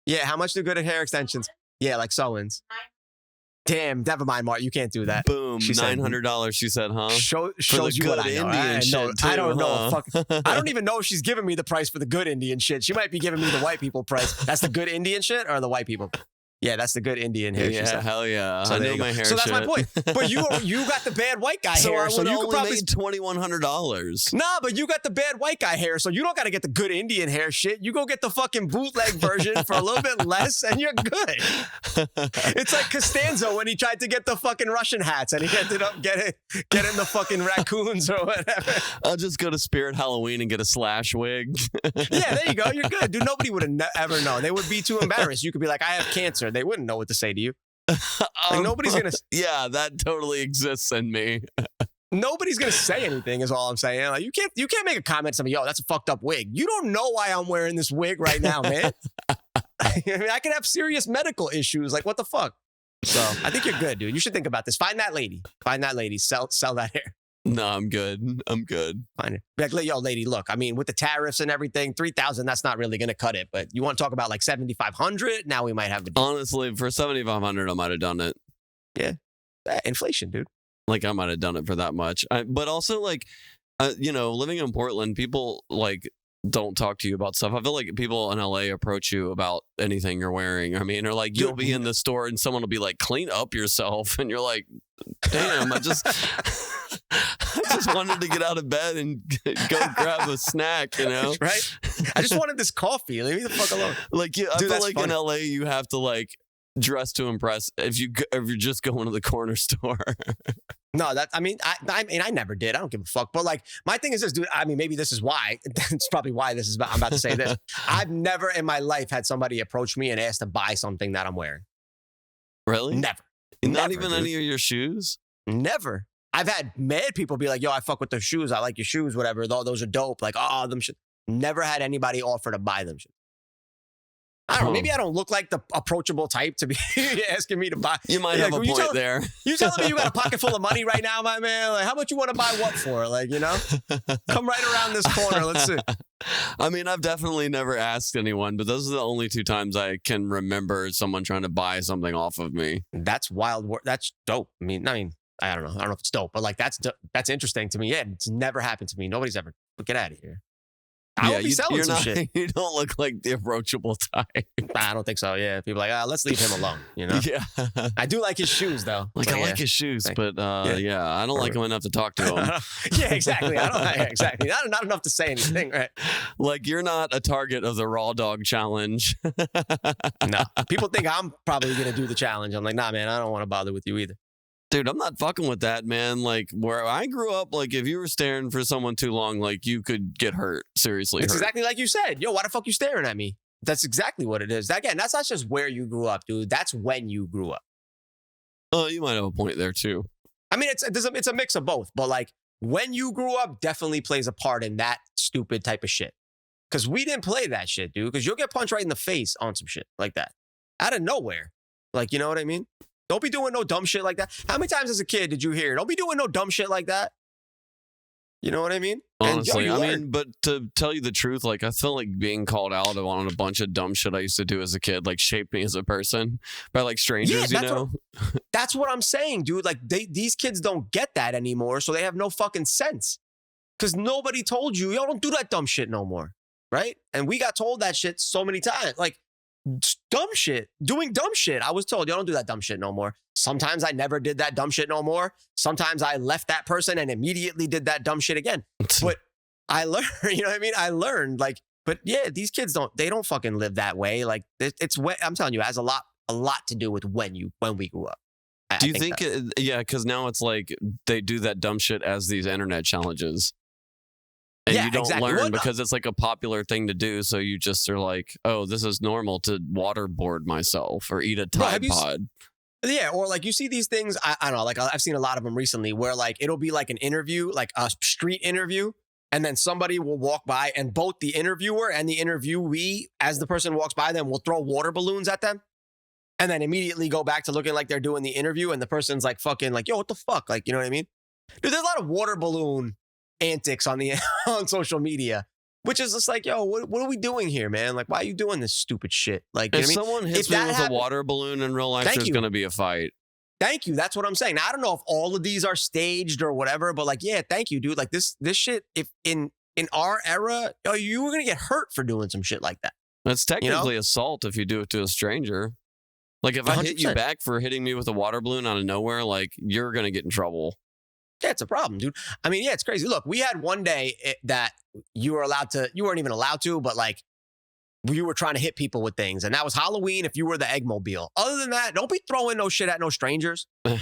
Yeah, how much do good hair extensions? Yeah, like sew-ins. Damn, never mind, Mark. You can't do that. Boom, $900. She said, huh? Shows you what I know. Indian shit too, I don't know. huh? I don't even know if she's giving me the price for the good Indian shit. She might be giving me the white people price. That's the good Indian shit or the white people? Yeah, that's the good Indian hair. Yeah, hell yeah. So I know my hair. So that's shit. my point. But you got the bad white guy hair, so you could probably made $2,100. Nah, but you got the bad white guy hair, so you don't got to get the good Indian hair shit. You go get the fucking bootleg version for a little bit less, and you're good. It's like Costanzo when he tried to get the fucking Russian hats, and he ended up getting the fucking raccoons or whatever. I'll just go to Spirit Halloween and get a slash wig. Yeah, there you go. You're good, dude. Nobody would have ever known. They would be too embarrassed. You could be like, I have cancer. They wouldn't know what to say to you. Like nobody's gonna. Yeah, that totally exists in me. Nobody's gonna say anything. Is all I'm saying. Like you can't make a comment to me. Yo, that's a fucked up wig. You don't know why I'm wearing this wig right now, man. I mean, I could have serious medical issues. Like what the fuck? So I think you're good, dude. You should think about this. Find that lady. Sell that hair. No, I'm good. Find it. Be like, yo, lady, look. I mean, with the tariffs and everything, 3,000. That's not really gonna cut it. But you want to talk about like 7,500? Now we might have a deal. Honestly, for 7,500, I might have done it. Yeah, inflation, dude. Like I might have done it for that much. But also, like, living in Portland, people like don't talk to you about stuff. I feel like people in LA approach you about anything you're wearing. I mean, or like you'll be in the store and someone will be like, "Clean up yourself," and you're like, "Damn, I just wanted to get out of bed and go grab a snack, Right? I just wanted this coffee. Leave me the fuck alone." Like, I feel like funny. In LA, you have to like dress to impress if you're just going to the corner store. No, I mean, I never did. I don't give a fuck. But like, my thing is this, dude. I mean, maybe this is why. It's probably why I'm about to say this. I've never in my life had somebody approach me and ask to buy something that I'm wearing. Really? Never. Not even dude. Any of your shoes? Never. I've had mad people be like, yo, I fuck with the shoes. I like your shoes, whatever. Those are dope. Like, oh, them shit. Never had anybody offer to buy them shit. I don't know. Maybe I don't look like the approachable type to be asking me to buy. You might have a point there. You telling me you got a pocket full of money right now, my man? Like, how much you want to buy what for? Like, come right around this corner. Let's see. I mean, I've definitely never asked anyone, but those are the only two times I can remember someone trying to buy something off of me. That's wild. That's dope. I mean, I don't know. I don't know if it's dope, but like that's interesting to me. Yeah, it's never happened to me. Nobody's ever. Get out of here. I will be selling some shit. You don't look like the approachable type. I don't think so. Yeah, people are like, let's leave him alone. Yeah. I do like his shoes though. Like I like his shoes, but yeah, I don't like him enough to talk to him. Yeah, exactly. Exactly. Not enough to say anything, right? Like you're not a target of the raw dog challenge. No, people think I'm probably gonna do the challenge. I'm like, nah, man, I don't want to bother with you either. Dude, I'm not fucking with that, man. Like, where I grew up, like, if you were staring for someone too long, like, you could get hurt. Seriously. It's exactly like you said. Yo, why the fuck you staring at me? That's exactly what it is. Again, that's not just where you grew up, dude. That's when you grew up. Oh, you might have a point there, too. I mean, it's a mix of both. But, like, when you grew up definitely plays a part in that stupid type of shit. Because we didn't play that shit, dude. Because you'll get punched right in the face on some shit like that. Out of nowhere. Like, you know what I mean? Don't be doing no dumb shit like that. How many times as a kid did you hear, don't be doing no dumb shit like that? You know what I mean? Honestly, but to tell you the truth, like, I feel like being called out on a bunch of dumb shit I used to do as a kid, like, shaped me as a person by, like, strangers, That's what I'm saying, dude. Like, these kids don't get that anymore, so they have no fucking sense. Because nobody told you, yo, don't do that dumb shit no more, right? And we got told that shit so many times. Like, dumb shit, doing dumb shit. I was told, yo, don't do that dumb shit no more. Sometimes I never did that dumb shit no more. Sometimes I left that person and immediately did that dumb shit again. But I learned, you know what I mean? I learned, like, but yeah, these kids don't fucking live that way. Like, it's what I'm telling you, it has a lot to do with when we grew up. Do you think yeah, because now it's like they do that dumb shit as these internet challenges. And Yeah, you don't exactly. learn Well, because it's like a popular thing to do. So you just are like, oh, this is normal to waterboard myself or eat a Bro, have Tide you Pod. Yeah, or like you see these things, I don't know, like I've seen a lot of them recently where like it'll be like an interview, like a street interview, and then somebody will walk by and both the interviewer and the interviewee, as the person walks by them, will throw water balloons at them and then immediately go back to looking like they're doing the interview, and the person's like fucking like, yo, what the fuck? Like, you know what I mean? Dude, there's a lot of water balloon antics on the on social media, which is just like, yo, what are we doing here, man? Like, why are you doing this stupid shit? Like, you If know what I mean? someone hits If me that with happened- a water balloon in real life, Thank there's you. going to be a fight. Thank you. That's what I'm saying. Now, I don't know if all of these are staged or whatever, but like, yeah, thank you, dude. Like this shit, if in our era, oh, you were gonna get hurt for doing some shit like that. That's technically assault if you do it to a stranger. Like if I hit you 100%. back for hitting me with a water balloon out of nowhere, like you're going to get in trouble. Yeah, it's a problem, dude. I mean, yeah, it's crazy. Look, we had one day that you weren't even allowed to, but like you were trying to hit people with things. And that was Halloween if you were the Eggmobile. Other than that, don't be throwing no shit at no strangers. You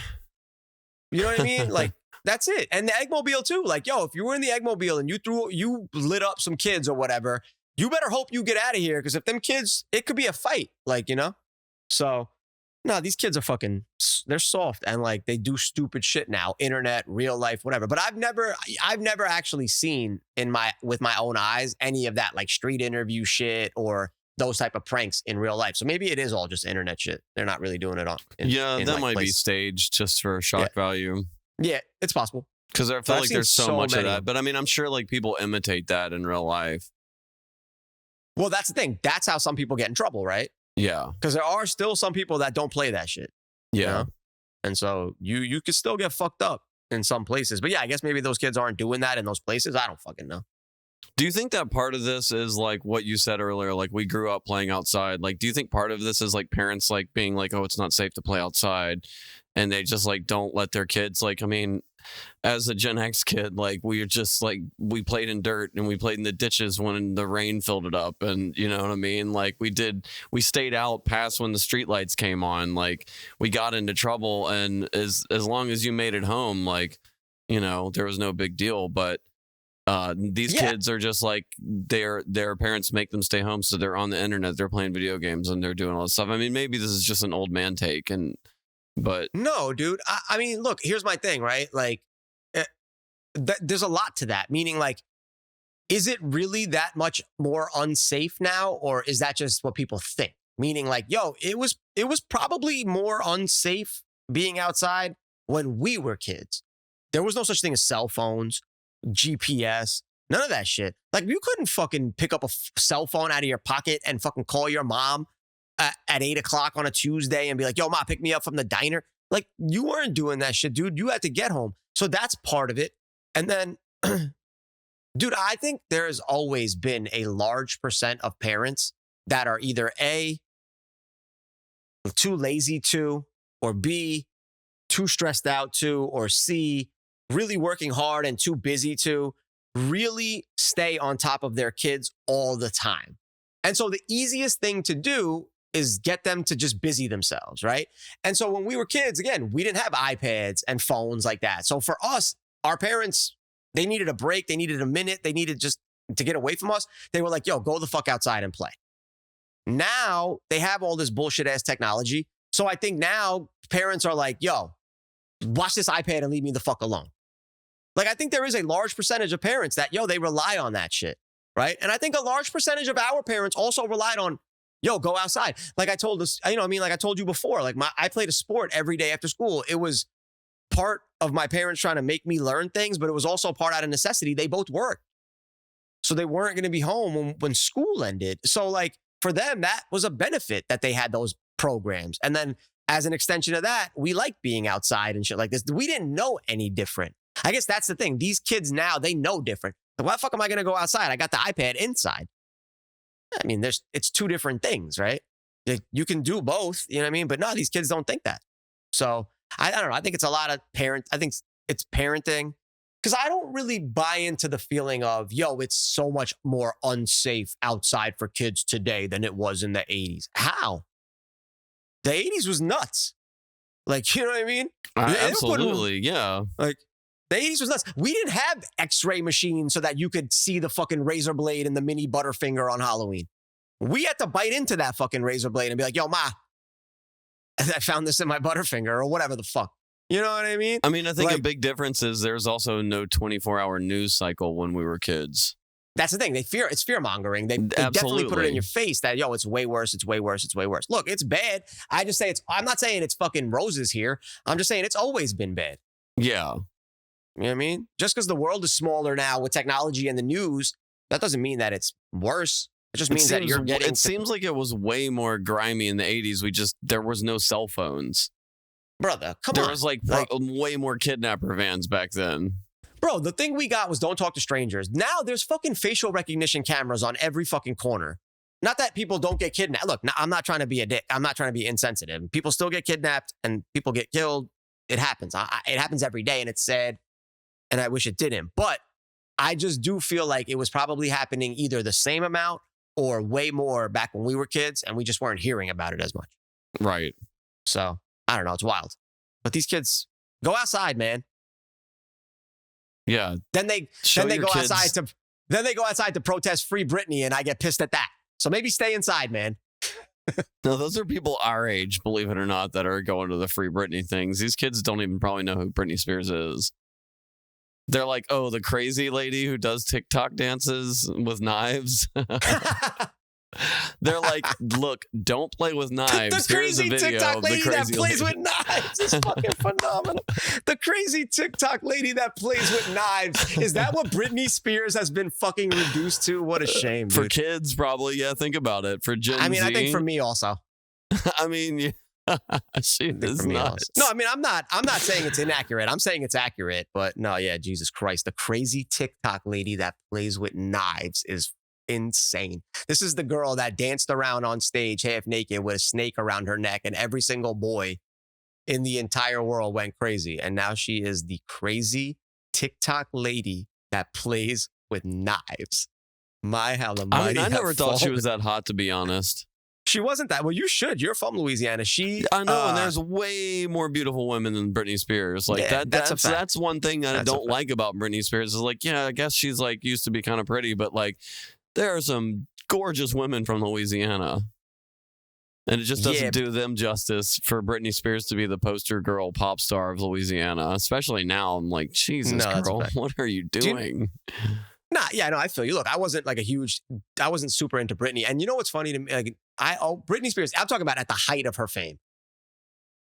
know what I mean? Like, that's it. And the Eggmobile too. Like, yo, if you were in the Eggmobile and you lit up some kids or whatever, you better hope you get out of here. Because if them kids, it could be a fight. Like, you know? So, no, these kids are fucking, they're soft and like they do stupid shit now, internet, real life, whatever. But I've never actually seen with my own eyes any of that like street interview shit or those type of pranks in real life. So maybe it is all just internet shit. They're not really doing it on. That might be staged just for shock value. Yeah, it's possible. Because I feel I've like seen there's so so much many. of that. But I mean, I'm sure like people imitate that in real life. Well, that's the thing. That's how some people get in trouble, right? Yeah. Because there are still some people that don't play that shit. Yeah. You know? And so you could still get fucked up in some places. But yeah, I guess maybe those kids aren't doing that in those places. I don't fucking know. Do you think that part of this is like what you said earlier? Like we grew up playing outside. Like, do you think part of this is like parents like being like, oh, it's not safe to play outside, and they just like don't let their kids like? I mean, as a Gen X kid, like we were just like we played in dirt and we played in the ditches when the rain filled it up, and you know what I mean. Like we stayed out past when the streetlights came on. Like we got into trouble, and as long as you made it home, like you know there was no big deal, but. These kids are just like their parents make them stay home, so they're on the internet, they're playing video games, and they're doing all this stuff. I mean, maybe this is just an old man take, but No, dude. I mean, look, here's my thing, right? Like, there's a lot to that. Meaning, like, is it really that much more unsafe now, or is that just what people think? Meaning, like, yo, it was probably more unsafe being outside when we were kids. There was no such thing as cell phones. GPS, none of that shit. Like you couldn't fucking pick up a cell phone out of your pocket and fucking call your mom at 8:00 on a Tuesday and be like, yo, ma, pick me up from the diner. Like you weren't doing that shit, dude. You had to get home. So that's part of it. And then, dude, I think there has always been a large percent of parents that are either A, too lazy to, or B, too stressed out to, or C, really working hard and too busy to really stay on top of their kids all the time. And so the easiest thing to do is get them to just busy themselves, right? And so when we were kids, again, we didn't have iPads and phones like that. So for us, our parents, they needed a break. They needed a minute. They needed just to get away from us. They were like, yo, go the fuck outside and play. Now they have all this bullshit ass technology. So I think now parents are like, yo, watch this iPad and leave me the fuck alone. Like, I think there is a large percentage of parents that, yo, they rely on that shit, right? And I think a large percentage of our parents also relied on, yo, go outside. Like I told us, you know what I mean? Like I told you before, like I played a sport every day after school. It was part of my parents trying to make me learn things, but it was also part out of necessity. They both worked. So they weren't going to be home when school ended. So like for them, that was a benefit that they had those programs. And then as an extension of that, we like being outside and shit like this. We didn't know any different. I guess that's the thing. These kids now, they know different. Like, why the fuck am I going to go outside? I got the iPad inside. I mean, it's two different things, right? You can do both, you know what I mean? But no, these kids don't think that. So I don't know. I think it's a lot of I think it's parenting because I don't really buy into the feeling of, yo, it's so much more unsafe outside for kids today than it was in the 80s. How? The 80s was nuts. Like, you know what I mean? Absolutely, yeah. Like, the 80s was nuts. We didn't have x-ray machines so that you could see the fucking razor blade and the mini Butterfinger on Halloween. We had to bite into that fucking razor blade and be like, yo, ma, I found this in my Butterfinger or whatever the fuck. You know what I mean? I mean, I think a big difference is there's also no 24-hour news cycle when we were kids. That's the thing. It's fear mongering. They definitely put it in your face that, yo, it's way worse. It's way worse. It's way worse. Look, it's bad. I just say I'm not saying it's fucking roses here. I'm just saying it's always been bad. Yeah. You know what I mean? Just because the world is smaller now with technology and the news, that doesn't mean that it's worse. It just means that you're getting. It seems like it was way more grimy in the 80s. There was no cell phones. Brother, come on. There was like way more kidnapper vans back then. Bro, the thing we got was don't talk to strangers. Now there's fucking facial recognition cameras on every fucking corner. Not that people don't get kidnapped. Look, I'm not trying to be a dick. I'm not trying to be insensitive. People still get kidnapped and people get killed. It happens. It happens every day and it's sad. And I wish it didn't. But I just do feel like it was probably happening either the same amount or way more back when we were kids and we just weren't hearing about it as much. Right. So, I don't know. It's wild. But these kids, go outside, man. Yeah. Then they go outside to protest Free Britney, and I get pissed at that. So maybe stay inside, man. No, those are people our age, believe it or not, that are going to the Free Britney things. These kids don't even probably know who Britney Spears is. They're like, oh, the crazy lady who does TikTok dances with knives. They're like, look, don't play with knives. The Here's a crazy video TikTok of the lady crazy that plays lady. with knives is fucking phenomenal. The crazy TikTok lady that plays with knives. Is that what Britney Spears has been fucking reduced to? What a shame, dude. For kids, probably. Yeah, think about it. For Gen Z. I think for me also. I mean, yeah. She is nuts. No, I mean, I'm not saying it's inaccurate. I'm saying it's accurate. But no, yeah, Jesus Christ. The crazy TikTok lady that plays with knives is insane. This is the girl that danced around on stage half naked with a snake around her neck, and every single boy in the entire world went crazy. And now she is the crazy TikTok lady that plays with knives. How the mighty I never have thought she fallen. was that hot, to be honest. She wasn't that. Well, you should. You're from Louisiana. I know, and there's way more beautiful women than Britney Spears. Like Yeah, that's one thing that I That's a don't like about Britney Spears is like, yeah, I guess she's like used to be kind of pretty, but like there are some gorgeous women from Louisiana. And it just doesn't do them justice for Britney Spears to be the poster girl pop star of Louisiana, especially now. I'm like, Jesus, girl, what are you doing? I feel you. Look, I wasn't super into Britney. And you know what's funny to me? Like, Britney Spears, I'm talking about at the height of her fame.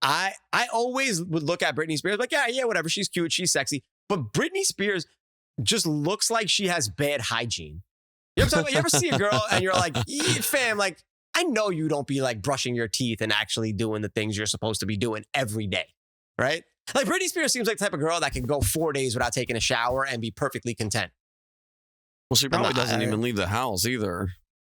I always would look at Britney Spears like, yeah, whatever. She's cute. She's sexy. But Britney Spears just looks like she has bad hygiene. You ever see a girl and you're like, fam, like, I know you don't be like brushing your teeth and actually doing the things you're supposed to be doing every day, right? Like Britney Spears seems like the type of girl that can go 4 days without taking a shower and be perfectly content. Well, she probably doesn't even leave the house either.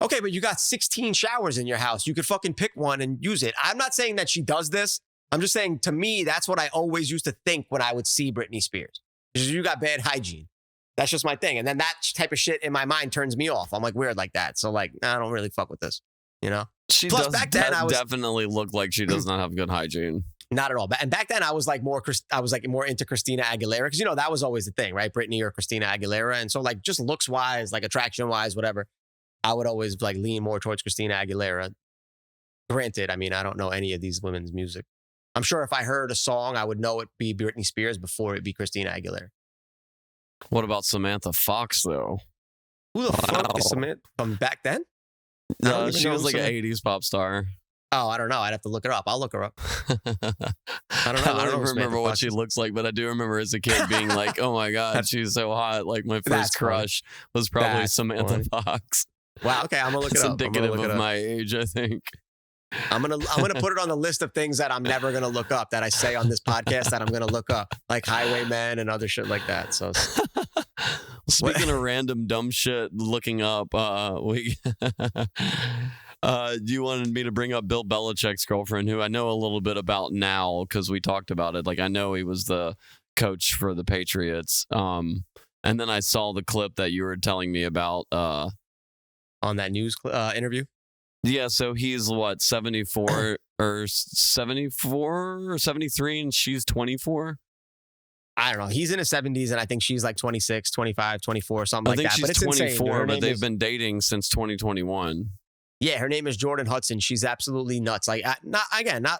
Okay, but you got 16 showers in your house. You could fucking pick one and use it. I'm not saying that she does this. I'm just saying, to me, that's what I always used to think when I would see Britney Spears. Because you got bad hygiene. That's just my thing. And then that type of shit in my mind turns me off. I'm like weird like that. So like, I don't really fuck with this, you know? She Plus, does back then, definitely look like she does not have good hygiene. Not at all. And back then I was like more into Christina Aguilera. Because, you know, that was always the thing, right? Britney or Christina Aguilera. And so like just looks wise, like attraction wise, whatever, I would always like lean more towards Christina Aguilera. Granted, I mean, I don't know any of these women's music. I'm sure if I heard a song, I would know it'd be Britney Spears before it'd be Christina Aguilera. What about Samantha Fox, though? Who the fuck is Samantha from back then? No, she was like an 80s pop star. Oh, I don't know. I'd have to look her up. I'll look her up. I don't remember what she looks like, but I do remember as a kid being like, oh my God, she's so hot. Like my first crush was probably Samantha Fox. Wow. Okay. I'm going to look it up. It's indicative of my age, I think. I'm gonna put it on the list of things that I'm never gonna look up that I say on this podcast that I'm gonna look up, like Highwaymen and other shit like that. So speaking of random dumb shit looking up, You wanted me to bring up Bill Belichick's girlfriend, who I know a little bit about now because we talked about it. Like, I know he was the coach for the Patriots. And then I saw the clip that you were telling me about. On that news interview? Yeah, so he's what, 74 or 74 or 73, and she's 24? I don't know. He's in his 70s, and I think she's like 26, 25, 24, something like that. I think she's 24, but they've been dating since 2021. Yeah, her name is Jordan Hudson. She's absolutely nuts. Like, not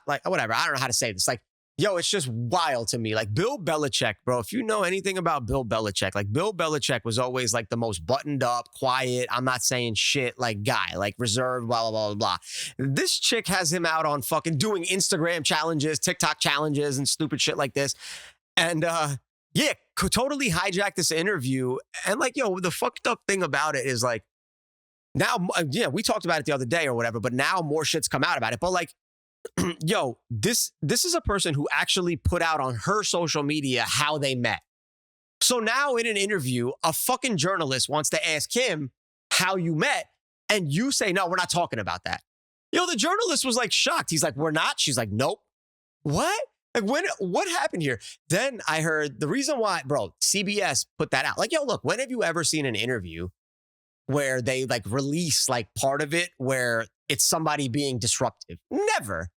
like, whatever. I don't know how to say this. Like, yo, it's just wild to me. Like, Bill Belichick, bro, if you know anything about Bill Belichick, like, Bill Belichick was always like the most buttoned up, quiet, I'm not saying shit, like, guy, like, reserved, blah, blah, blah, blah. This chick has him out on fucking doing Instagram challenges, TikTok challenges, and stupid shit like this. And, yeah, could totally hijack this interview. And, like, yo, the fucked up thing about it is, like, now, yeah, we talked about it the other day or whatever, but now more shit's come out about it. But, like, yo, this is a person who actually put out on her social media how they met. So now in an interview, a fucking journalist wants to ask him how you met, and you say, no, we're not talking about that. Yo, the journalist was like shocked. He's like, we're not? She's like, nope. What? Like, what happened here? Then I heard the reason why, bro, CBS put that out. Like, yo, look, when have you ever seen an interview where they like release like part of it where it's somebody being disruptive? Never.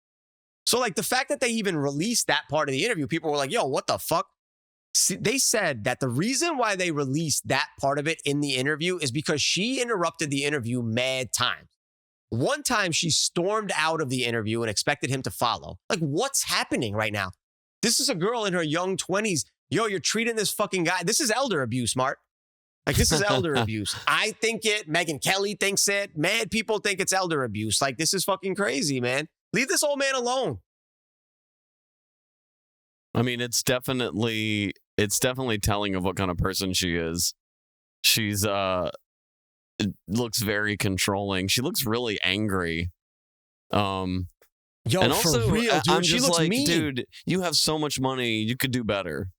So like the fact that they even released that part of the interview, people were like, yo, what the fuck? See, they said that the reason why they released that part of it in the interview is because she interrupted the interview mad times. One time she stormed out of the interview and expected him to follow. Like, what's happening right now? This is a girl in her young 20s. Yo, you're treating this fucking guy. This is elder abuse, Mark. Like, this is elder abuse. I think it. Megyn Kelly thinks it. Mad people think it's elder abuse. Like, this is fucking crazy, man. Leave this old man alone. I mean, it's definitely telling of what kind of person she is. She's looks very controlling. She looks really angry. Yo, and also, for real, dude. I'm She just looks like, mean. dude, you have so much money. You could do better.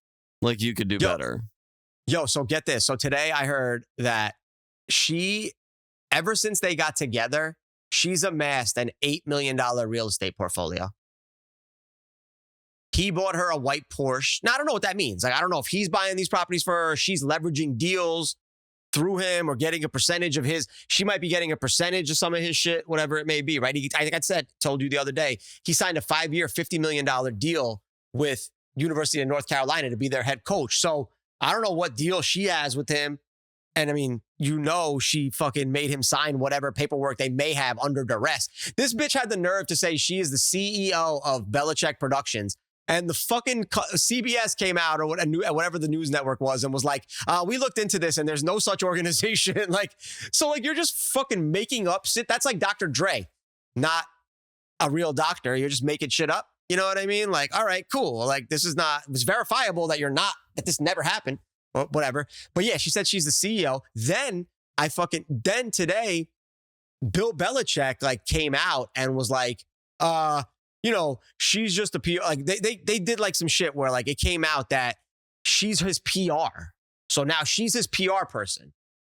Like, you could do better. Yo, so get this. So today I heard that she, ever since they got together, she's amassed an $8 million real estate portfolio. He bought her a white Porsche. Now, I don't know what that means. Like, I don't know if he's buying these properties for her, or she's leveraging deals through him or getting a percentage of his. She might be getting a percentage of some of his shit, whatever it may be, right? I think I told you the other day, he signed a 5-year, $50 million deal with University of North Carolina to be their head coach. So I don't know what deal she has with him. And I mean, you know, she fucking made him sign whatever paperwork they may have under duress. This bitch had the nerve to say she is the CEO of Belichick Productions. And the fucking CBS came out or whatever the news network was and was like, we looked into this and there's no such organization. Like, so like, you're just fucking making up shit. That's like Dr. Dre, not a real doctor. You're just making shit up. You know what I mean? Like, all right, cool. Like, it's verifiable that that this never happened or whatever. But yeah, she said she's the CEO. Then today, Bill Belichick like came out and was like, you know, she's just a PR. Like they did like some shit where like it came out that she's his PR. So now she's his PR person.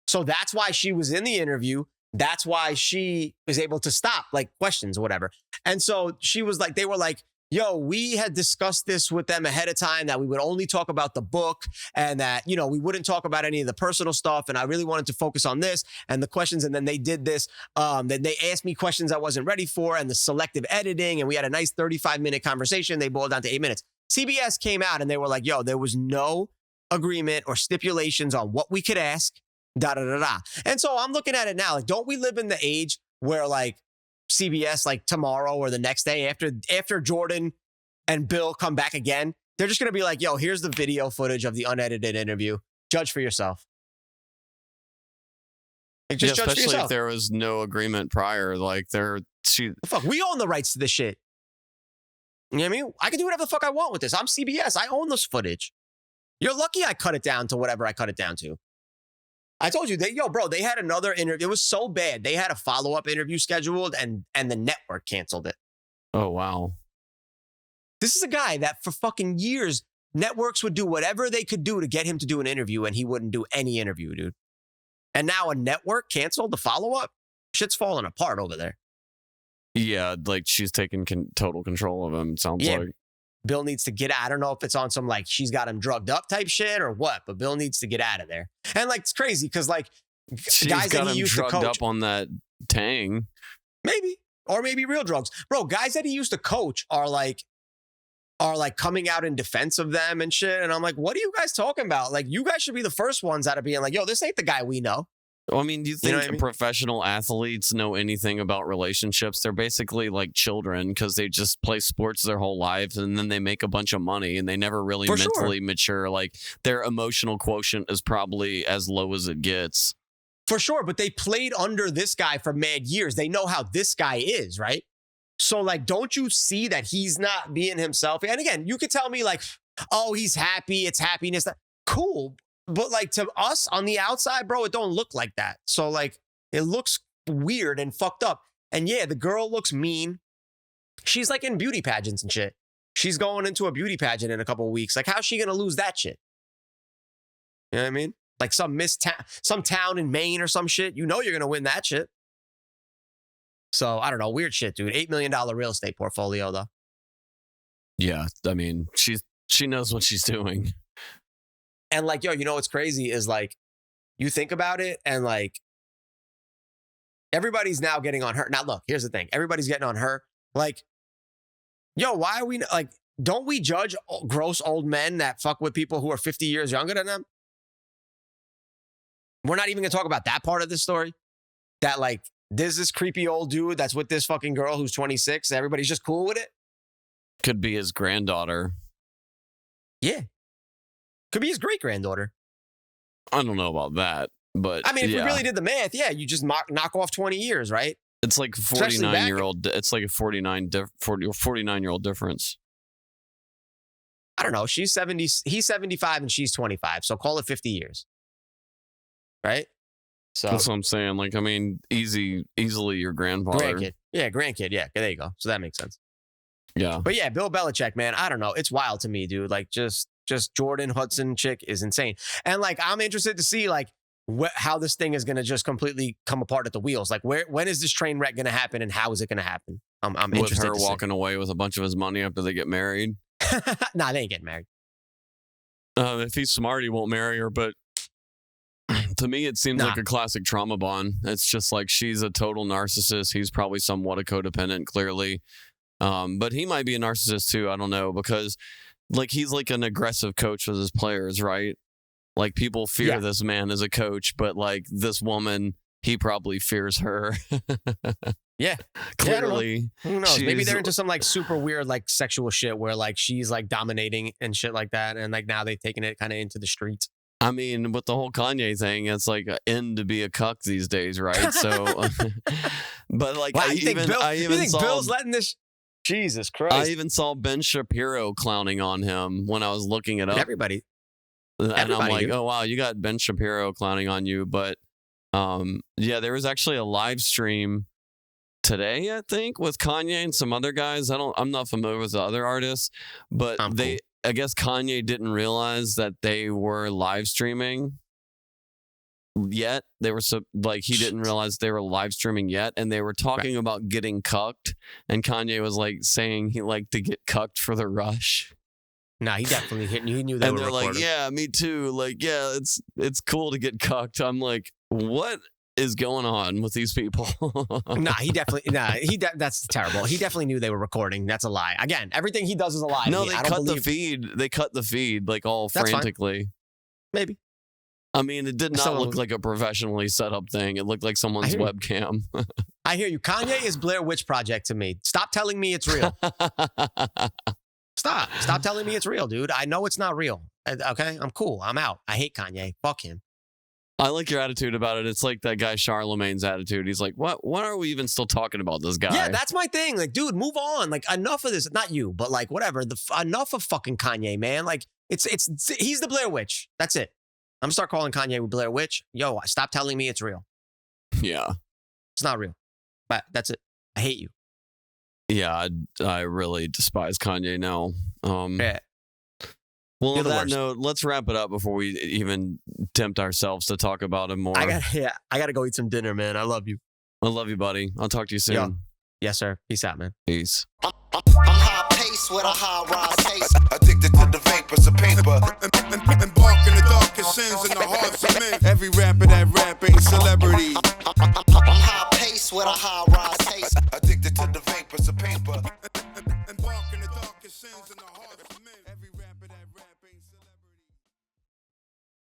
So that's why she was in the interview. That's why she was able to stop like questions or whatever. And so she was like, they were like, yo, we had discussed this with them ahead of time that we would only talk about the book and that, you know, we wouldn't talk about any of the personal stuff. And I really wanted to focus on this and the questions. And then they did this. Then they asked me questions I wasn't ready for and the selective editing. And we had a nice 35-minute conversation. They boiled down to 8 minutes. CBS came out and they were like, yo, there was no agreement or stipulations on what we could ask, da da da da. And so I'm looking at it now. Like, don't we live in the age where like, CBS like tomorrow or the next day after Jordan and Bill come back again, they're just going to be like, yo, here's the video footage of the unedited interview. Judge for yourself. Like, just judge for especially yourself. if there was no agreement prior. Like Fuck, we own the rights to this shit. You know what I mean? I can do whatever the fuck I want with this. I'm CBS. I own this footage. You're lucky I cut it down to whatever I cut it down to. I told you, they had another interview. It was so bad. They had a follow-up interview scheduled and the network canceled it. Oh, wow. This is a guy that for fucking years, networks would do whatever they could do to get him to do an interview and he wouldn't do any interview, dude. And now a network canceled the follow-up? Shit's falling apart over there. Yeah, like she's taking total control of him. Sounds Yeah. like. Bill needs to get out. I don't know if it's on some like she's got him drugged up type shit or what, but Bill needs to get out of there. And like it's crazy because like She's guys got that he him used to drugged coach, up on that Tang. maybe, or maybe real drugs, bro. Guys that he used to coach are like coming out in defense of them and shit. And I'm like, what are you guys talking about? Like, you guys should be the first ones out of being like, yo, this ain't the guy we know. Well, I mean, do you You think know what I mean? professional athletes know anything about relationships? They're basically like children because they just play sports their whole lives and then they make a bunch of money and they never really For sure. mentally mature. Like their emotional quotient is probably as low as it gets. For sure, but they played under this guy for mad years. They know how this guy is, right? So, like, don't you see that he's not being himself? And again, you could tell me, like, oh, he's happy, it's happiness. Cool. But, like, to us on the outside, bro, it don't look like that. So, like, it looks weird and fucked up. And yeah, the girl looks mean. She's, like, in beauty pageants and shit. She's going into a beauty pageant in a couple of weeks. Like, how's she going to lose that shit? You know what I mean? Like some town in Maine or some shit. You know you're going to win that shit. So, I don't know. Weird shit, dude. $8 million real estate portfolio, though. Yeah, I mean, she knows what she's doing. And like, yo, you know what's crazy is like, you think about it and like, everybody's now getting on her. Now, look, here's the thing. Everybody's getting on her. Like, yo, why are we, like, don't we judge gross old men that fuck with people who are 50 years younger than them? We're not even going to talk about that part of the story. That like, there's this creepy old dude that's with this fucking girl who's 26. Everybody's just cool with it. Could be his granddaughter. Yeah. Could be his great granddaughter. I don't know about that, but I mean, if yeah. we really did the math, yeah, you just knock off 20 years, right? It's like a Especially back- 49-year-old. It's like a 49-year-old difference. I don't know. She's 70. He's 75 and she's 25. So call it 50 years. Right? So That's what I'm saying. Like, I mean, easily your grandfather. grandkid. Yeah, grandkid. Yeah, there you go. So that makes sense. Yeah. But yeah, Bill Belichick, man, I don't know. It's wild to me, dude. Like just Jordan Hudson chick is insane. And like, I'm interested to see like how this thing is going to just completely come apart at the wheels. Like when is this train wreck going to happen and how is it going to happen? I'm With interested her to see. walking away with a bunch of his money after they get married. Nah, they ain't getting married. If he's smart, he won't marry her. But to me, it seems like a classic trauma bond. It's just like she's a total narcissist. He's probably somewhat a codependent, clearly. But he might be a narcissist too. I don't know, because like he's like an aggressive coach with his players, right? Like people fear this man as a coach, but like this woman, he probably fears her. Yeah. Clearly. Yeah, who knows? Maybe she's- they're into some like super weird like sexual shit where like she's like dominating and shit like that. And like now they've taken it kind of into the streets. I mean, with the whole Kanye thing, it's like an end to be a cuck these days, right? So, but like, Wow, I you think Bill's letting this? Jesus Christ! I even saw Ben Shapiro clowning on him when I was looking it up. Everybody. And I'm like, dude. oh wow, you got Ben Shapiro clowning on you. But yeah, there was actually a live stream today, I think, with Kanye and some other guys. I'm not familiar with the other artists, but I guess Kanye didn't realize that they were live streaming yet. They were he didn't realize they were live streaming yet, and they were talking about getting cucked, and Kanye was like saying he liked to get cucked for the rush. Nah, he definitely hit. He knew they And were they're recording. like, yeah, me too. Like, yeah, it's cool to get cucked. I'm like, what is going on with these people? That's terrible. He definitely knew they were recording. That's a lie. Again, everything he does is a lie. No, I they don't cut the believe- feed. They cut the feed like all That's fine. frantically. Maybe. I mean, it did not Someone- look like a professionally set up thing. It looked like someone's hear you. webcam. I hear you. Kanye is Blair Witch Project to me. Stop telling me it's real. Stop telling me it's real, dude. I know it's not real. Okay, I'm cool. I'm out. I hate Kanye. Fuck him. I like your attitude about it. It's like that guy Charlemagne's attitude. He's like, what are we even still talking about this guy? Yeah, that's my thing. Like, dude, move on. Like, enough of this. Not you, but like, whatever. Enough of fucking Kanye, man. Like, he's the Blair Witch. That's it. I'm gonna start calling Kanye Blair Witch. Yo, stop telling me it's real. Yeah. It's not real. But that's it. I hate you. Yeah, I really despise Kanye now. Yeah. Well, You're on the that worst. note, let's wrap it up before we even tempt ourselves to talk about him more. I gotta go eat some dinner, man. I love you. I love you, buddy. I'll talk to you soon. Yeah. Yes, sir. Peace out, man. Peace. I'm high pace with a high rise taste. Addicted to the vapors of paper. Embarking the darkest sins in the hearts of men. Every rapper that rap ain't celebrity. I'm high pace with a high